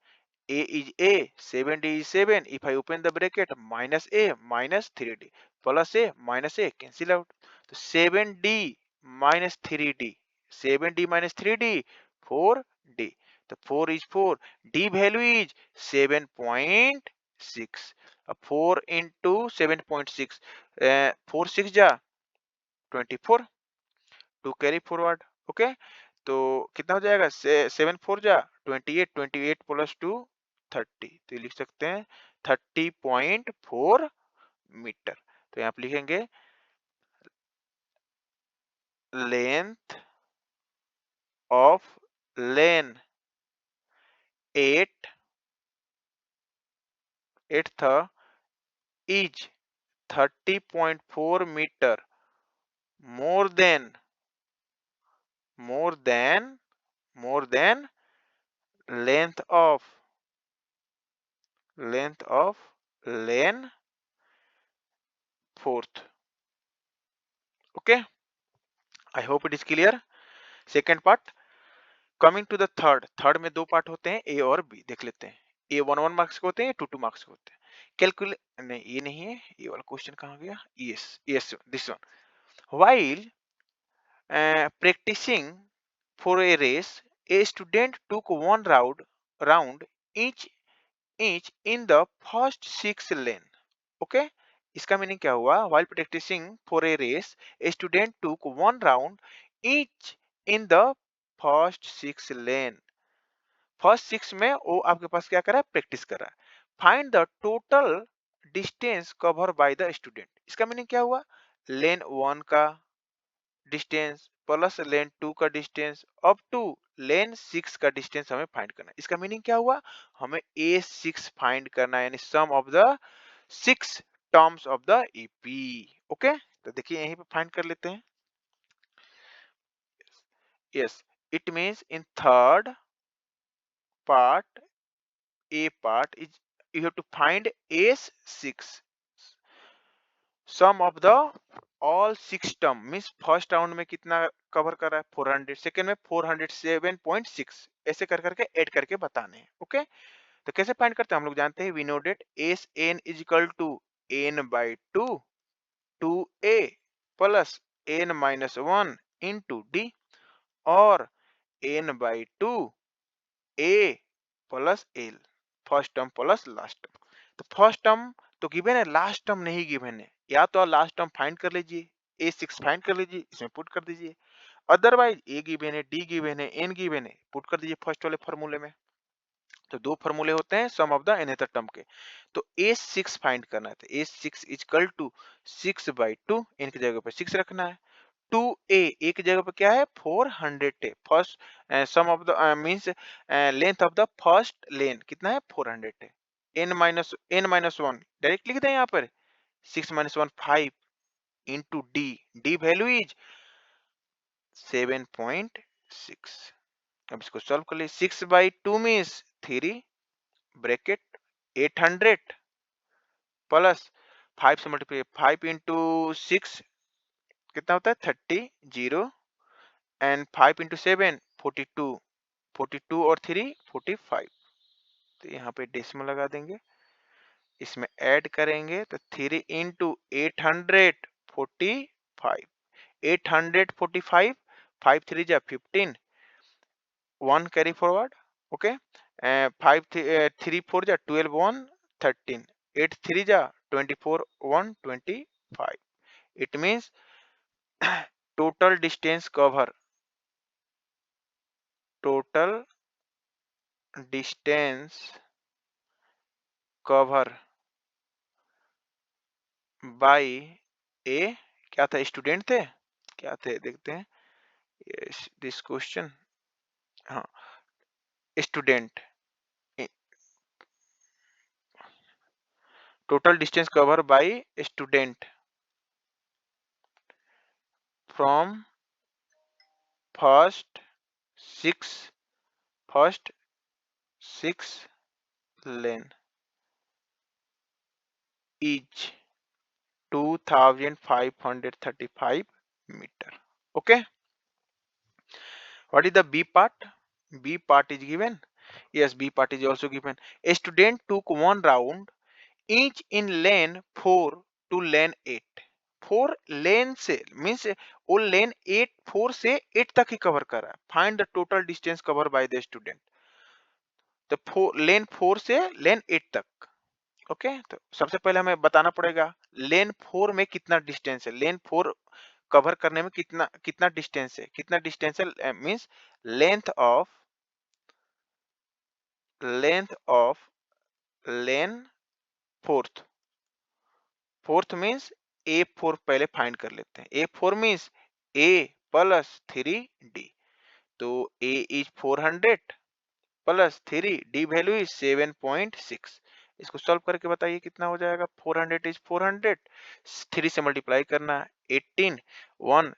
A is A, 7D is 7. If I open the bracket, minus A minus 3D plus A minus A cancel out. So 7D minus 3D. 7D minus 3D, 4D. The 4 is 4. D value is 7.6. 4 into 7.6. 4 6 ja 24. To carry forward. Okay, तो कितना हो जाएगा? 7 4 जा 28, 28 plus 2 30। तो ये लिख सकते हैं 30.4 मीटर। तो यहाँ पे लिखेंगे length of lane 8 8th is 30.4 meter more than more than more than length of lane 4th। okay, I hope it is clear। second part, coming to the third में दो पार्ट होते हैं, ए और बी। देख लेते हैं। ए 1 1 मार्क्स के होते हैं, 2 2 मार्क्स के होते हैं। कैलकुलेट, नहीं ये नहीं है, ये वाला क्वेश्चन कहाँ गया? Yes yes, this one. While practicing for a race, a student took one round each each in the first 6 lane। Okay, इसका मीनिंग क्या हुआ? while practicing for a race, a student took one round each in the first 6 lane। First 6 में वो आपके पास क्या कर रहा है? प्रैक्टिस कर रहा है। Find the total distance cover by the student. इसका मीनिंग क्या हुआ? लेन 1 का डिस्टेंस प्लस लेन 2 का डिस्टेंस अप टू लेन 6 का डिस्टेंस हमें फाइंड करना है। इसका मीनिंग क्या हुआ? हमें A6 फाइंड करना है, यानी sum of the 6 terms of the AP. Okay, तो देखिए यहीं पे फाइंड कर लेते हैं। Yes, it means in third part, A part is you have to find S6 sum of the all 6 term। Means first round में कितना cover कर रहा है? 400, सेकेंड में 407.6, ऐसे कर करके ऐड करके बताने हैं। ओके, तो कैसे फाइंड करते हैं? हम लोग जानते हैं, we know that S N is equal to N by 2 2a plus N minus 1 into D, और N by 2 A plus L, first term plus last term. तो फर्स्ट टर्म तो गिवन है, लास्ट टर्म नहीं given है। या तो आप last term find कर लीजिए, A6 फाइंड कर लीजिए, इसमें पुट कर दीजिए। अदरवाइज ए गिवन है, डी गिवन है, एन गिवन है, पुट कर दीजिए फर्स्ट वाले फॉर्मूले में। तो दो फॉर्मूले होते हैं सम ऑफ द एनदर टर्म के। तो A6 फाइंड करना है, तो A6 इक्वल टू 6 बाई 2, इनकी जगह पे 6 रखना है। 2a, a की जगह पे क्या है? 400 है। First sum of the means length of the first lane कितना है? 400 है। n-1 डायरेक्ट लिख दें यहाँ पर, 6 - 1 5 into D, D value is 7.6। अब इसको सॉल्व कर लिए। 6 बाई 2 मीन्स 3 ब्रैकेट 800 प्लस 5 से मल्टीप्लाई, 5 इंटू 6 कितना होता है? 30 0, एंड 5 इंटू 7 42, 42 और 3 45। तो यहाँ पे डेसिमल लगा देंगे, इसमें ऐड करेंगे तो 3 इंटू 845, 845, 5 3 जा 15, 1 कैरी फॉरवर्ड। ओके, 5 3 4 जा 12, 1 13, 8 3 जा 24, 1 25। It means total distance cover, total distance cover by A, क्या था? स्टूडेंट थे, क्या थे देखते हैं। यस, दिस क्वेश्चन, हाँ, student. Total distance cover by student from first six lane is 2535 metre. Okay, what is the B part? B part is given Yes, B part is also given. A student took one round each in lane 4 to lane 8. 4 लेन से means वो लेन 8 4 से 8 तक ही cover कर रहा है. Find the total distance cover by the student. तो लेन 4 से लेन 8 तक. ओके, तो सबसे पहले हमें बताना पड़ेगा लेन 4 में कितना डिस्टेंस है. लेन 4 कवर करने में कितना कितना डिस्टेंस है. कितना डिस्टेंस है means length of length of lane fourth. Fourth means A four पहले फाइंड कर लेते हैं. A four means A plus 3d. तो A is 400 plus 3d value is 7.6. इसको सॉल्व करके बताइए कितना हो जाएगा. 400 इज 400, 3 से मल्टीप्लाई करना है 18, 1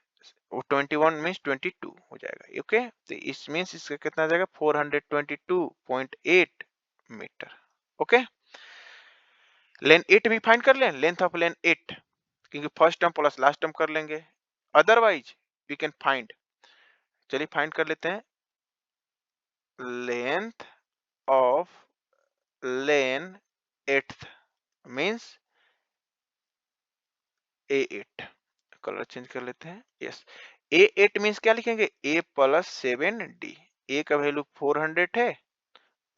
21 मीन्स 22 हो जाएगा. ओके, तो इस मीन्स इसका कितना आ जाएगा 422.8 मीटर. ओके, लेन 8 भी फाइंड कर लें. लेंथ ऑफ लेन 8 क्योंकि first term plus last term कर लेंगे. Otherwise we can find. चलिए फाइंड कर लेते हैं. Length of lane 8th means A8. Colour change कर लेते हैं. यस, A8 मींस क्या लिखेंगे A प्लस 7d. A का वैल्यू 400 है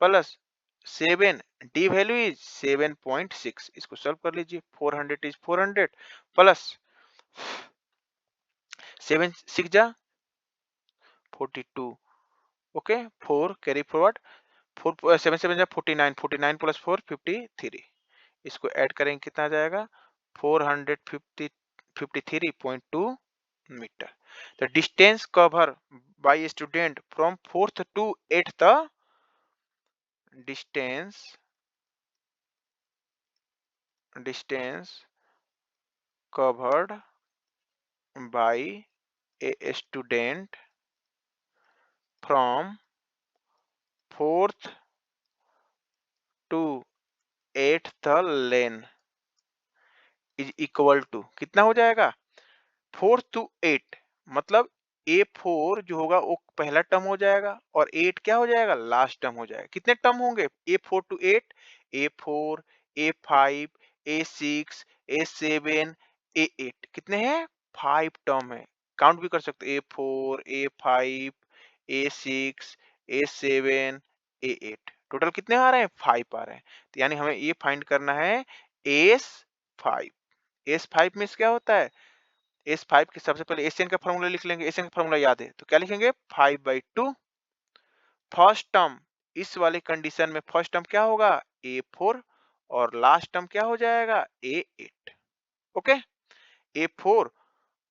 प्लस 7 d वैल्यू इज 7.6. इसको सॉल्व कर लीजिए. 400 इज 400 प्लस 7 6 जा 42. Okay, 4 carry forward. 4 7 7 जा 49. 49 प्लस 4 53. इसको ऐड करेंगे कितना आ जाएगा 453.2 metre. The distance cover by student from 4th to 8th. Distance covered by a student from 4th to 8th lane is equal to कितना हो जाएगा 4 to 8. मतलब A4 जो होगा वो पहला टर्म हो जाएगा और 8 क्या हो जाएगा लास्ट टर्म हो जाएगा. कितने टर्म होंगे A4 to 8? A4, A5, A6, A7, A8. कितने हैं 5 टर्म है. काउंट भी कर सकते हो A4, A5, A6, A7, A8. Total कितने आ रहे हैं 5 आ रहे हैं. तो यानी हमें ये फाइंड करना है S5. S5 मीन्स क्या होता है S5 के सबसे पहले एसएन का फॉर्मूला लिख लेंगे. एसएन का फॉर्मूला याद है तो क्या लिखेंगे 5/2. फर्स्ट टर्म इस वाले कंडीशन में फर्स्ट टर्म क्या होगा A4 और लास्ट टर्म क्या हो जाएगा A8. Okay, A4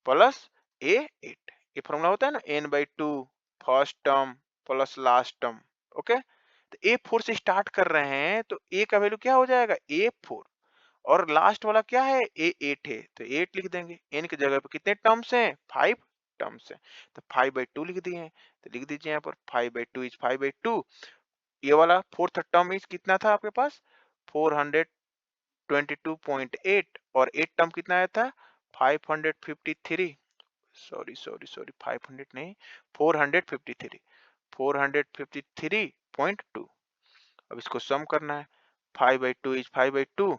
plus A8 ये फॉर्मूला होता है ना n/2 first term plus last term. Okay, तो A4 से स्टार्ट कर रहे हैं तो A का वैल्यू क्या हो जाएगा A4 और लास्ट वाला क्या है A8 है तो 8 लिख देंगे. n की जगह पे कितने टर्म्स हैं 5 टर्म्स हैं तो 5/2 लिख दिए हैं. तो लिख दीजिए यहाँ पर 5/2 इज 5/2. ये वाला फोर्थ टर्म इज कितना था आपके पास 422.8 और 8 टर्म कितना आया था 553. सॉरी सॉरी सॉरी 500 नहीं 453. 453.2. अब इसको सम करना है 5/2 इज 5/2.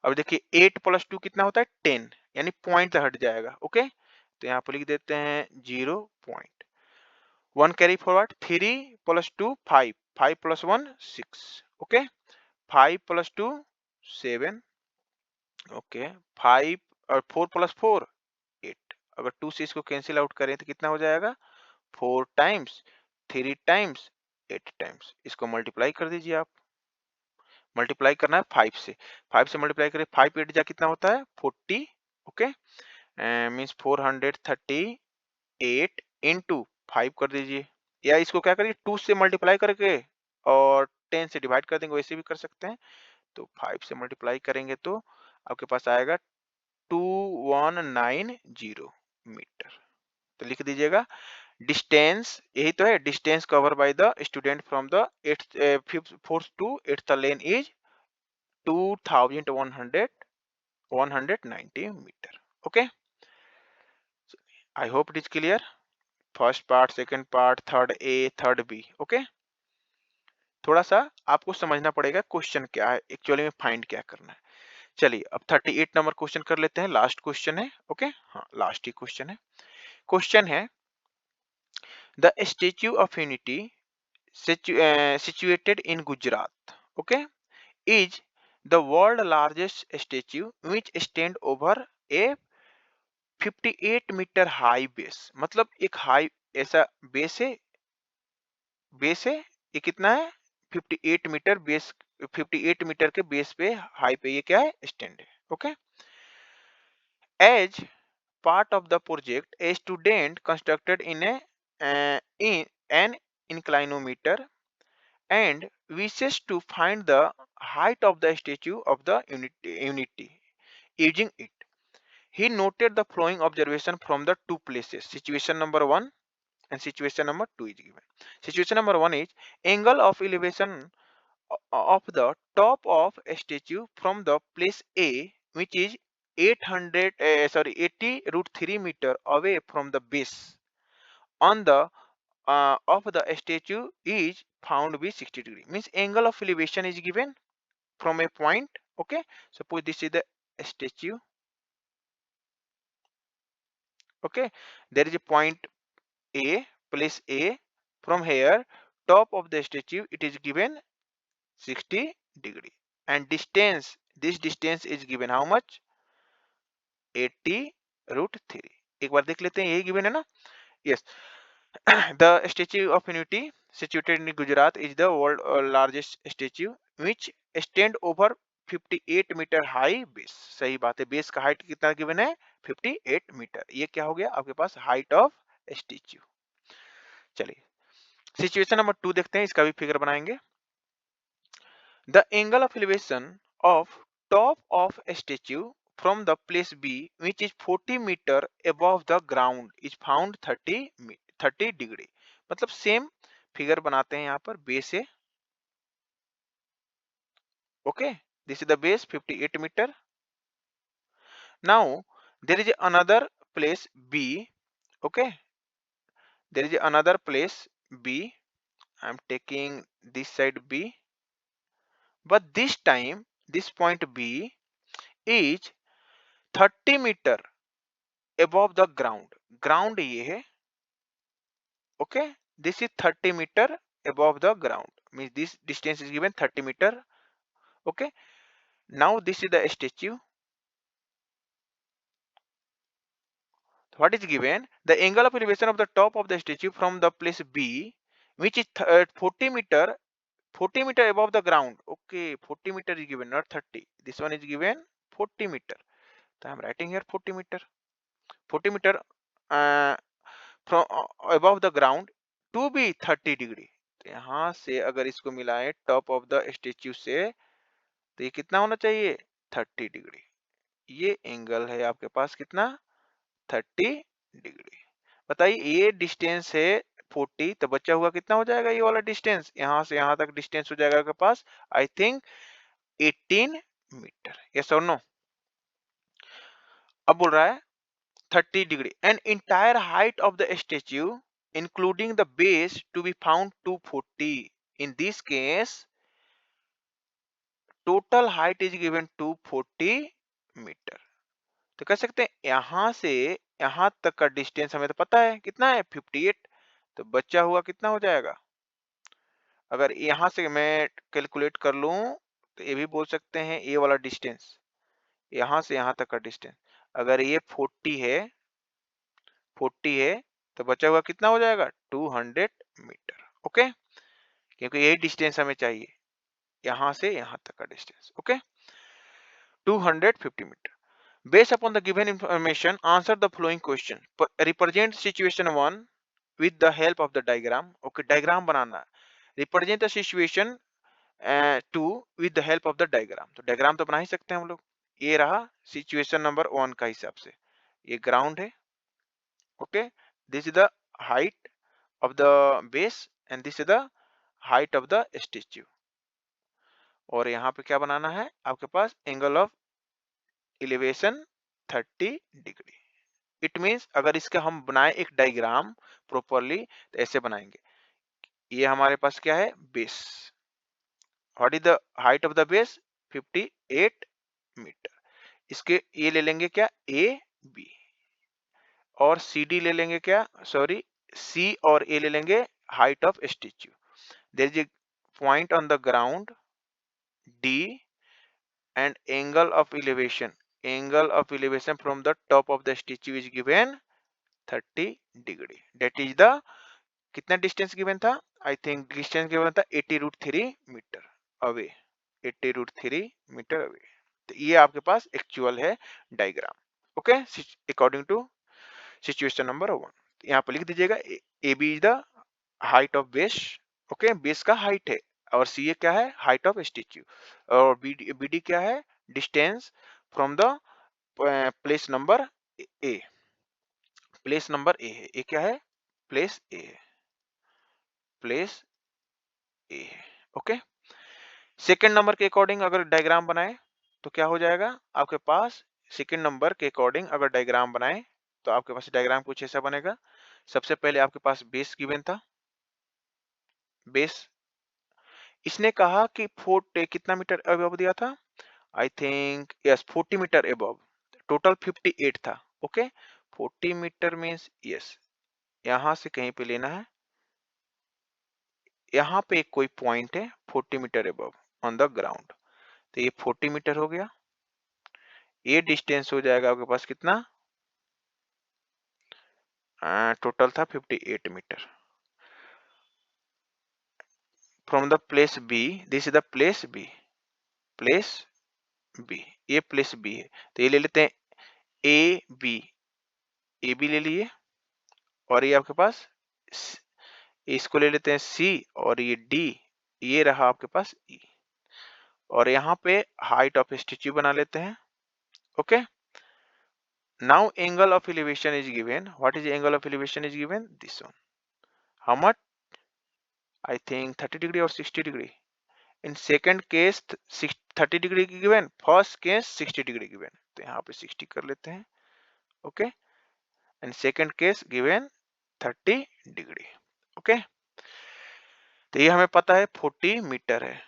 अब देखिए 8 प्लस 2 कितना होता है 10 यानी पॉइंट हट जाएगा. ओके, तो यहाँ पर लिख देते हैं 0 point. 1 carry forward 3 plus 2 5. 5 plus 1 6. Okay, 5 plus 2 7. Okay, 5 और 4 प्लस 4 8. अगर 2 से इसको कैंसिल आउट करें तो कितना हो जाएगा 4 टाइम्स 3 टाइम्स 8 टाइम्स. इसको मल्टीप्लाई कर दीजिए आप. मल्टीप्लाई करना है 5 से. 5 से मल्टीप्लाई करें 5 8 जा कितना होता है 40. ओके, मीन्स 438 इंटू 5 कर दीजिए या इसको क्या करिए 2 से मल्टीप्लाई करके और 10 से डिवाइड कर देंगे वैसे भी कर सकते हैं. तो 5 से मल्टीप्लाई करेंगे तो आपके पास आएगा 2190 मीटर. तो लिख दीजिएगा डिस्टेंस यही तो है distance cover by the student from the 4th to 8th lane is 2190 meter. Okay, I hope it is clear. First part, second part, third A, third B. Okay, थोड़ा सा आपको समझना पड़ेगा क्वेश्चन क्या है, एक्चुअली में फाइंड क्या करना है। चलिए अब 38 नंबर क्वेश्चन कर लेते हैं, लास्ट क्वेश्चन है। ओके, हाँ लास्ट ही क्वेश्चन है। क्वेश्चन है the statue of unity situated in Gujarat, okay, is the world largest statue which stand over a 58 metre high base. मतलब एक हाई ऐसा बेस है ये कितना है 58 मीटर बेस, 58 मीटर के बेस पे हाई पे ये क्या है स्टैंड है। Okay, as part of the project, a student constructed in an inclinometer and wishes to find the height of the statue of the unity using it. He noted the following observation from the two places. Situation number 1 and situation number 2 is given. Situation number 1 is angle of elevation of the top of a statue from the place A, which is 80 root 3 meter away from the base on the of the statue is found to be 60 degree. Means angle of elevation is given from a point. Okay, suppose this is the statue. Okay, there is a point A, place A. From here, top of the statue, it is given 60 degree, and distance, this distance is given how much? 80 root 3. एक बार देख लेते हैं, यही given है ना? Yes. The Statue of Unity situated in Gujarat is the world largest statue which stand over 58 metre high base. सही बात है, बेस का हाइट कितना गिवन है 58 मीटर। ये क्या हो गया आपके पास हाइट ऑफ स्टेच्यू। चलिए सिचुएशन नंबर 2 देखते हैं, इसका भी फिगर बनाएंगे। The angle of elevation of top of statue from the place B which is 40 meter above the ground is found 30 degree। मतलब सेम फिगर बनाते हैं यहाँ पर, बेस है। Okay, this is the base 58 metre. Now there is another place B। Okay, there is another place B, I am taking this side B, but this time this point B is 30 meter above the ground। Ground ये है। Okay, this is 30 meter above the ground, means this distance is given 30 meter। okay, now this is the statue। what is given? The angle of elevation of the top of the statue from the place B which is 40 meter, 40 meter above the ground। okay, 40 meter is given, not 30, this one is given 40 meter, so I am writing here 40 meter, 40 meter from above the ground to be 30 degree। तो यहाँ से अगर इसको मिलाएं top of the statue से तो ये कितना होना चाहिए 30 डिग्री। ये एंगल है आपके पास कितना 30 डिग्री। बताइए ये डिस्टेंस है 40, तो बचा हुआ कितना हो जाएगा ये वाला डिस्टेंस, यहाँ से यहाँ तक डिस्टेंस हो जाएगा आपके पास आई थिंक 18 मीटर। यस और नो? अब बोल रहा है 30 degree and entire height of the statue including the base to be found 240। in this case total height is given 240 metre. तो कह सकते हैं यहां से यहां तक का डिस्टेंस हमें तो पता है कितना है 58, तो बचा हुआ कितना हो जाएगा, अगर यहां से मैं कैलकुलेट कर लूं तो ये भी बोल सकते हैं ये वाला डिस्टेंस यहां से यहां तक का डिस्टेंस अगर ये 40 है तो बचा हुआ कितना हो जाएगा 200 मीटर। ओके, क्योंकि यही डिस्टेंस हमें चाहिए यहां से यहां तक का distance. Okay, 250 metre. Based upon the given information, answer the following question. Represent situation 1 with the help of the diagram। Okay, diagram बनाना है। Represent the situation 2 with the help of the diagram। तो diagram तो बना ही सकते हैं हम लोग। ये रहा situation number 1 का हिसाब से, ये ground है। Okay, this is the height of the base and this is the height of the statue। और यहाँ पे क्या बनाना है आपके पास angle of elevation 30 degree. It means अगर इसका हम बनाए एक डायग्राम प्रॉपरली तो ऐसे बनाएंगे। ये हमारे पास क्या है base, what is the height of the base 58 metre. इसके ये ले लेंगे क्या ए बी, और सी डी ले लेंगे क्या, सॉरी सी और ए ले लेंगे height of statue. There is a point on the ground D and angle of elevation from the top of the statue is given 30 degree, that is the कितना distance given था, I think distance given था 80√3 metre away, 80√3 metre away. तो ये आपके पास actual है diagram. Okay, according to situation number 1 यहाँ पर लिख दीजिएगा A B is the height of base, okay base का हाइट है, और सी ए क्या है हाइट ऑफ स्टेच्यू, और बी डी क्या है distance from the place number A, place number A है, ए क्या है प्लेस ए है, प्लेस ए है। ओके, सेकेंड नंबर के अकॉर्डिंग अगर डायग्राम बनाए तो क्या हो जाएगा आपके पास, सेकेंड नंबर के अकॉर्डिंग अगर डायग्राम बनाए तो आपके पास डायग्राम कुछ ऐसा बनेगा। सबसे पहले आपके पास बेस गिवन था, बेस इसने कहा कि 40 कितना मीटर अबव दिया था, I think yes 40 metre above, total 58 था। ओके 40 मीटर मींस यस यहां से कहीं पे लेना है, यहाँ पे एक कोई पॉइंट है 40 metre above on the ground, तो ये 40 मीटर हो गया, ये डिस्टेंस हो जाएगा आपके पास कितना, टोटल था 58 metre from the place B, this is the place B, place B, ये प्लेस बी है, तो ये ले लेते हैं ए बी, ए बी ले लिए, और ये आपके पास इसको ले लेते हैं सी, और ये डी, ये रहा आपके पास ई, और यहाँ पे हाइट ऑफ स्टेच्यू बना लेते हैं। Okay, now angle of elevation is given, what is the angle of elevation is given, this one, how much, I think 30 degree or 60 degree, in second case 30 degree given, first case 60 degree given, तो यहाँ पे 60 कर लेते हैं। Okay, and second case given 30 degree. Okay, तो ये हमें पता है 40 मीटर है,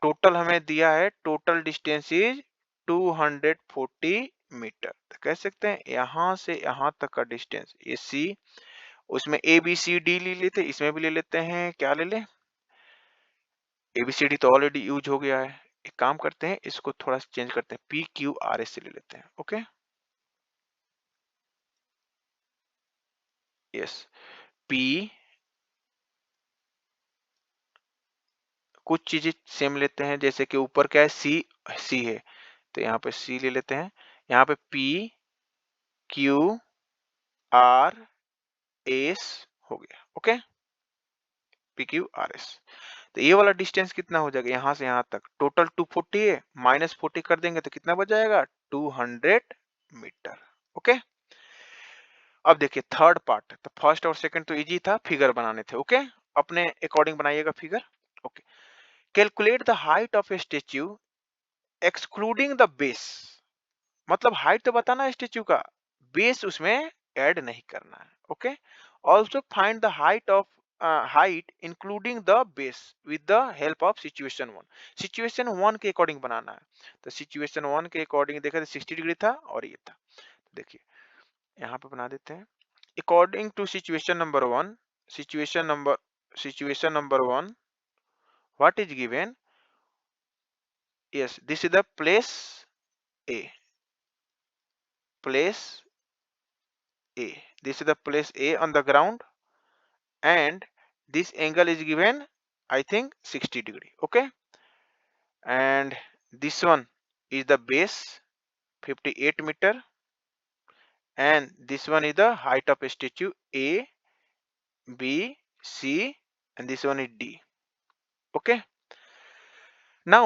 टोटल हमें दिया है, टोटल डिस्टेंस इज 240 मीटर, तो कह सकते हैं यहां से यहां तक का डिस्टेंस ये सी, उसमें ए बी सी डी ले लेते, इसमें भी ले लेते हैं, क्या ले लें ए बी सी डी तो ऑलरेडी यूज हो गया है, एक काम करते हैं इसको थोड़ा चेंज करते हैं, पी क्यू आर एस से ले लेते हैं। ओके यस, पी कुछ चीजें सेम लेते हैं, जैसे कि ऊपर क्या है सी, सी है तो यहाँ पे सी ले लेते हैं, यहाँ पे पी क्यू आर एस हो गया। Okay P Q R S, तो ये वाला डिस्टेंस कितना हो जाएगा यहां से यहां तक, टोटल 240 है, -40 कर देंगे तो कितना बच जाएगा 200 मीटर। ओके, अब देखिए थर्ड पार्ट, तो फर्स्ट और सेकंड तो इजी था, फिगर बनाने थे। ओके, अपने अकॉर्डिंग बनाइएगा figure. Okay, calculate the height of A statue excluding the base, मतलब हाइट तो बताना है स्टेच्यू का, बेस उसमें ऐड नहीं करना है। Okay, also find the height of height including the base with the help of situation 1, situation 1 के अकॉर्डिंग बनाना है, तो सिचुएशन 1 के अकॉर्डिंग देखा तो 60 डिग्री था और ये था, देखिए यहाँ पे बना देते हैं according to situation number 1, situation number 1 what is given, yes this is the place a, place a, this is the place a on the ground, and this angle is given I think 60 degree. Okay, and this one is the base 58 meter, and this one is the height of a statue a b c, and this one is d. Okay, now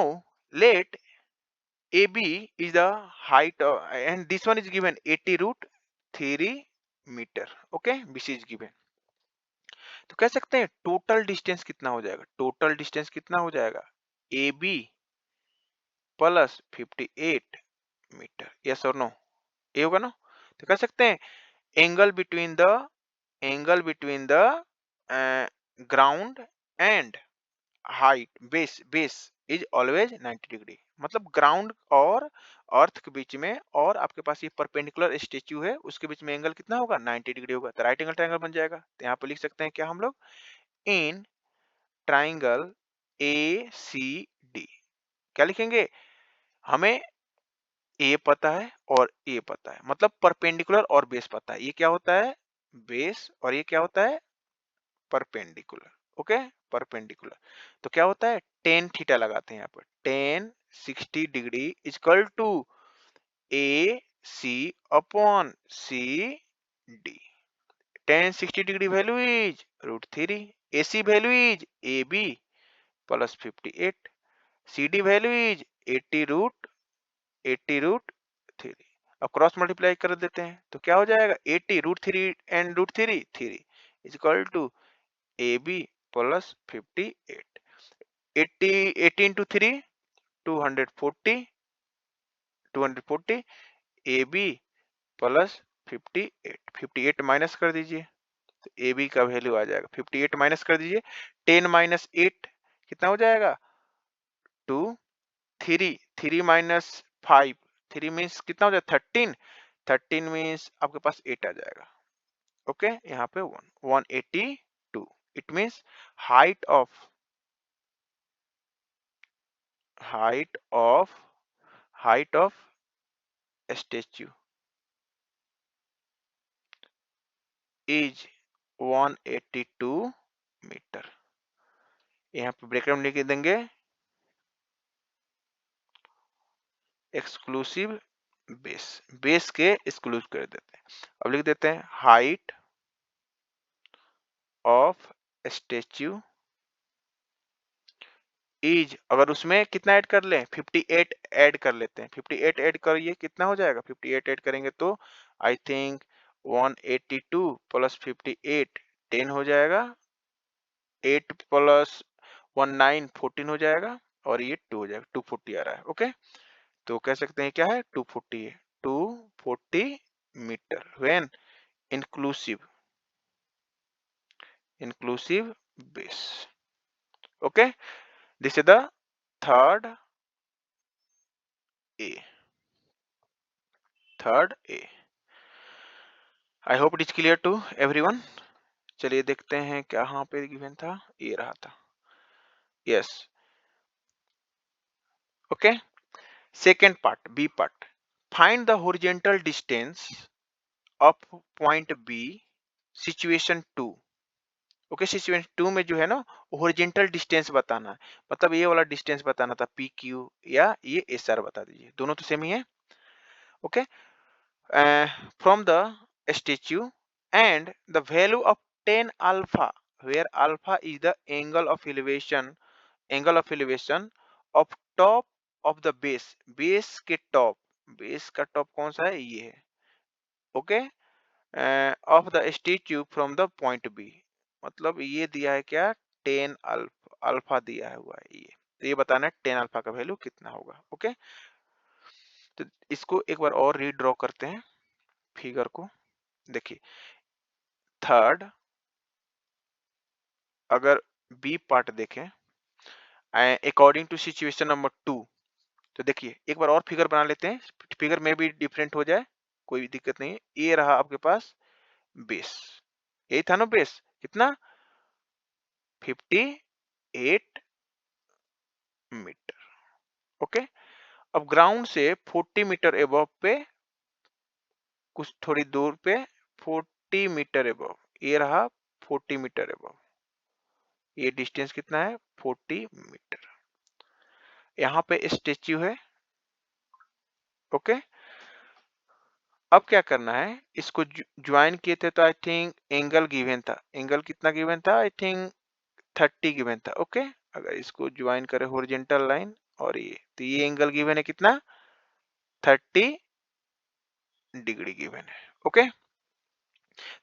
let ab is the height of, and this one is given 80√3 metre. Okay bc is given, तो कह सकते हैं total distance कितना हो जाएगा, total distance कितना हो जाएगा A B plus 58 metre, yes और नो, ये होगा ना, तो कह सकते हैं angle between the ground and height base base is always 90 degree, मतलब ग्राउंड और अर्थ के बीच में और आपके पास ये परपेंडिकुलर स्टेच्यू है उसके बीच में एंगल कितना होगा 90 डिग्री होगा, तो राइट एंगल ट्रायंगल बन जाएगा। तो यहाँ पे लिख सकते हैं क्या हम लोग, इन ट्राइंगल ए सी डी, क्या लिखेंगे, हमें ए पता है और ए पता है, मतलब परपेंडिकुलर और बेस पता है, ये क्या होता है बेस और ये क्या होता है परपेंडिकुलर। ओके, परपेंडिकुलर तो क्या होता है टेन थीटा लगाते हैं यहाँ पर, tan 60 degree equal to A C upon C D. Tan 60 degree value is √3, A C value is A B plus 58, C D value is 80 root 3। अब क्रॉस मल्टीप्लाई कर देते हैं तो क्या हो जाएगा 80 √3 and √3 3 is equal to A B plus 58। 80 80 into 3 240, 240 A B plus 58, 58 minus कर दीजिए तो ए बी का वैल्यू आ जाएगा 58 माइनस कर दीजिए, 10 माइनस 8 कितना हो जाएगा 2, 3 3 माइनस 5, 3 मीन्स कितना हो जाएगा 13, 13 मीन्स आपके पास 8 आ जाएगा। ओके यहाँ पे 182, it means height of height of height of statue is 182 metre. यहाँ पे ब्रेकडाउन लिख देंगे एक्सक्लूसिव बेस, बेस के एक्सक्लूसिव कर देते हैं। अब लिख देते हैं हाइट ऑफ स्टेच्यू इज, अगर उसमें कितना ऐड कर लें 58 ऐड कर लेते हैं, 58 ऐड करिए कितना हो जाएगा 58 ऐड करेंगे तो आई थिंक 182 प्लस 58 10 हो जाएगा, 8 प्लस 19 14 हो जाएगा और ये 2 हो जाएगा, 240 आ रहा है। ओके तो कह सकते हैं क्या है 240 है, 240 metre when inclusive inclusive base. Okay this is the third A, third A. I hope it is clear to everyone. चलिए देखते हैं क्या यहाँ पे गिवन था, ये रहा था yes. Okay second part B part, find the horizontal distance of point B situation 2। ओके सिचुएशन 2 में जो है ना होरिजेंटल डिस्टेंस बताना है, मतलब ये वाला डिस्टेंस बताना था पी क्यू या ये एस आर बता दीजिए, दोनों तो सेम ही है। Okay from the statue and the value of 10 alpha, where alpha is the angle of elevation of top of the base, base के top, base का top कौन सा है ये है। Okay of the statue from the point B, मतलब ये दिया है क्या 10 अल्फा, अल्फा दिया हुआ है ये, तो ये बताना है 10 अल्फा का वैल्यू कितना होगा। ओके तो इसको एक बार और रीड्रॉ करते हैं फिगर को, देखिए थर्ड अगर बी पार्ट देखें अकॉर्डिंग टू सिचुएशन नंबर 2, तो देखिए एक बार और फिगर बना लेते हैं, फिगर में भी डिफरेंट हो जाए कोई दिक्कत नहीं है। ये रहा आपके पास बेस, यही था ना बेस कितना 58 मीटर। ओके अब ग्राउंड से 40 मीटर एबव पे कुछ थोड़ी दूर पे 40 मीटर एबव, ये रहा 40 मीटर एबव, ये डिस्टेंस कितना है 40 मीटर। यहाँ पे स्टेच्यू है। ओके अब क्या करना है, इसको ज्वाइन किए थे तो आई थिंक एंगल गिवन था, एंगल कितना गिवन था आई थिंक 30 गिवन था। ओके अगर इसको ज्वाइन करें हॉरिजॉन्टल लाइन और ये, तो ये एंगल गिवन है कितना 30 डिग्री गिवन है। ओके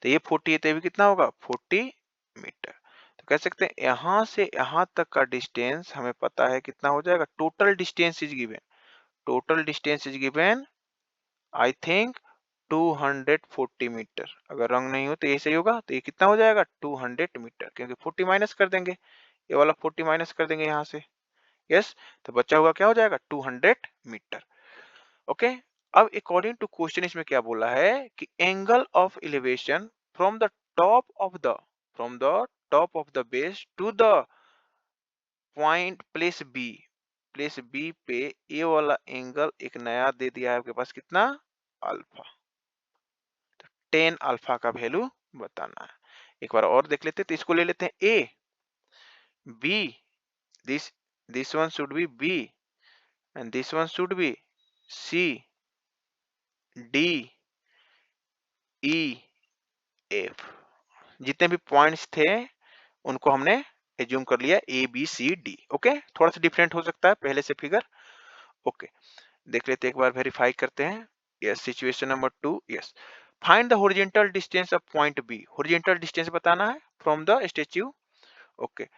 तो ये 40 है तो भी कितना होगा 40 मीटर। तो कह सकते हैं यहां से यहां तक का डिस्टेंस हमें पता है कितना हो जाएगा, total distance is given, total distance is given I think 240 metre, अगर रंग नहीं हो तो ये सही होगा, तो ये कितना हो जाएगा 200 मीटर, क्योंकि 40 माइनस कर देंगे ये वाला 40 माइनस कर देंगे यहाँ से। यस, तो बच्चा हुआ क्या हो जाएगा 200 मीटर। ओके, अब अकॉर्डिंग टू क्वेश्चन इसमें क्या बोला है कि angle of elevation from the top of the base to the point place B पे ये वाला एंगल एक नया दे दिया है आपके पास, कितना अल्फा। 10 अल्फा का वैल्यू बताना है। एक बार और देख लेते हैं, तो इसको ले लेते हैं A B, this one should be B and this one should be C D E F. जितने भी पॉइंट्स थे उनको हमने एज्यूम कर लिया A B C D. Okay, थोड़ा सा डिफरेंट हो सकता है पहले से फिगर। ओके, देख लेते हैं, एक बार वेरीफाई करते हैं। Yes, situation number 2। Yes, find the horizontal distance of point B. Horizontal distance बताना है from the statue. Okay,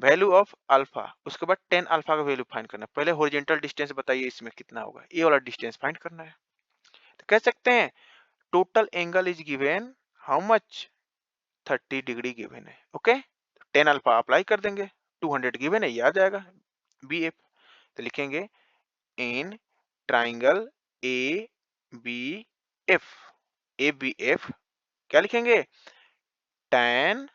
value of alpha, उसके बाद 10 अल्फा का वैल्यू फाइंड करना है। पहले हॉरिजॉन्टल डिस्टेंस बताइए इसमें कितना होगा, ये वाला डिस्टेंस फाइंड करना है। तो कह सकते हैं total angle is given how much, 30 degree given है। ओके, 10 अल्फा अप्लाई कर देंगे, 200 गिवन है, ये आ जाएगा बी एफ। तो लिखेंगे in triangle A B F, A B F क्या लिखेंगे, tan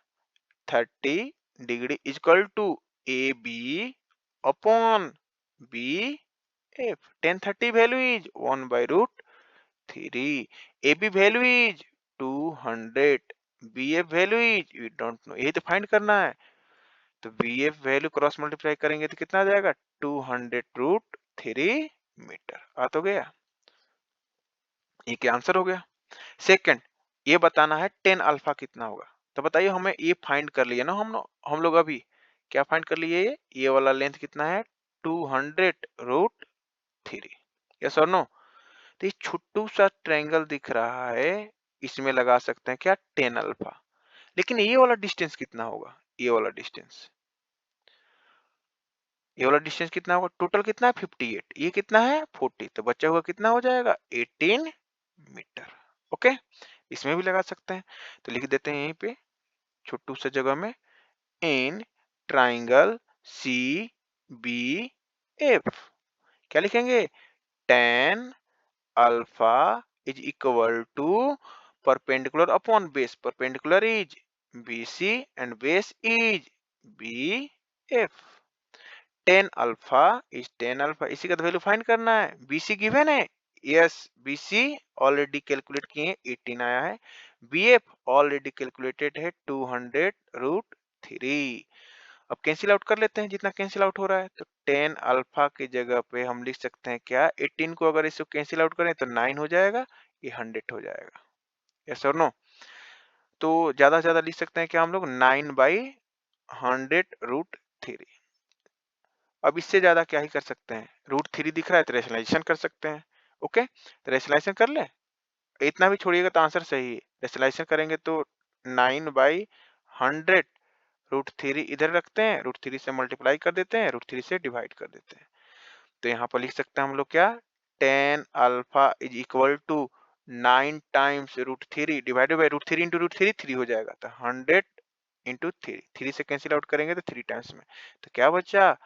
30 degree equal to A B upon B F. tan 30 value is 1/√3, A B value is 200, B F value is we don't know, यही तो find करना है। तो B F value cross multiply करेंगे तो कितना आ जाएगा 200√3 मीटर। आ तो गया, ये क्या आंसर हो गया। सेकंड, ये बताना है 10 अल्फा कितना होगा। तो बताइए, हमें ये फाइंड कर लिया ना हम लोग अभी क्या फाइंड कर लिए, ये वाला लेंथ कितना है 200√3। यस और नो। तो ये छोटू सा ट्रायंगल दिख रहा है, इसमें लगा सकते हैं क्या 10 अल्फा। लेकिन ये वाला डिस्टेंस कितना होगा, ये वाला डिस्टेंस कितना होगा, टोटल कितना है 58, ये कितना है 40, तो बचा हुआ कितना हो जाएगा 18 मीटर। ओके, इसमें भी लगा सकते हैं। तो लिख देते हैं यहीं पे छोटू सा जगह में, in triangle C B F क्या लिखेंगे, tan alpha is equal to perpendicular upon base, perpendicular is BC and base is BF। 10 alpha is 10 alpha, इसी का वैल्यू फाइंड करना है। BC गिवन है, यस BC ऑलरेडी कैलकुलेट किए 18 आया है, BF ऑलरेडी कैलकुलेटेड है 200√3। अब कैंसिल आउट कर लेते हैं जितना कैंसिल आउट हो रहा है। तो 10 अल्फा की जगह पे हम लिख सकते हैं क्या, 18 को अगर इसको कैंसिल आउट करें तो 9 हो जाएगा, ये 100 हो जाएगा। यस और नो। तो ज्यादा से ज्यादा लिख सकते हैं क्या हम लोग 9/100√3। अब इससे ज्यादा क्या ही कर सकते हैं, √3 दिख रहा है तो रेशनलाइजेशन कर सकते हैं। ओके, तो रेशनलाइजेशन कर ले, इतना भी छोड़िएगा तो आंसर सही है। रेशनलाइजेशन करेंगे तो 9/100√3 इधर रखते हैं, √3 से मल्टीप्लाई कर देते हैं, √3 से डिवाइड कर देते हैं। तो यहाँ पर लिख सकते हैं हम लोग क्या, 10 alpha is equal to 9 times √3 divided by √3 into √3 3 हो जाएगा। तो 100 इंटू 3, 3 से कैंसिल आउट करेंगे तो 3 टाइम्स में, तो क्या बचा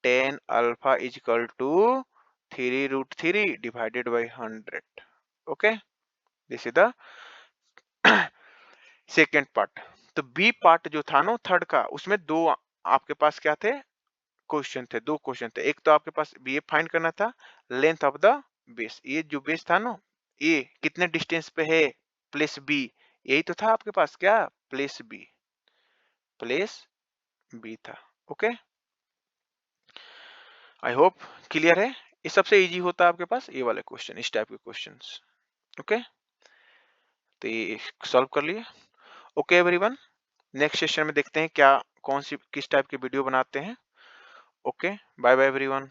10 alpha is equal to 3√3 divided by 100। Okay, this is the second part. तो बी पार्ट जो था ना थर्ड का, उसमें दो आपके पास क्या थे, क्वेश्चन थे, दो क्वेश्चन थे। एक तो आपके पास बी फाइंड करना था, लेंथ ऑफ द बेस, ये जो बेस था ना ये कितने डिस्टेंस पे है प्लेस बी, यही तो था आपके पास क्या, प्लेस बी था। ओके, आई होप क्लियर है। ये सबसे इजी होता है आपके पास ये वाले क्वेश्चन, इस टाइप के क्वेश्चंस। ओके, तो ये सॉल्व कर लिए। ओके एवरीवन, नेक्स्ट सेशन में देखते हैं क्या, कौन सी किस टाइप की वीडियो बनाते हैं। Okay, bye bye everyone.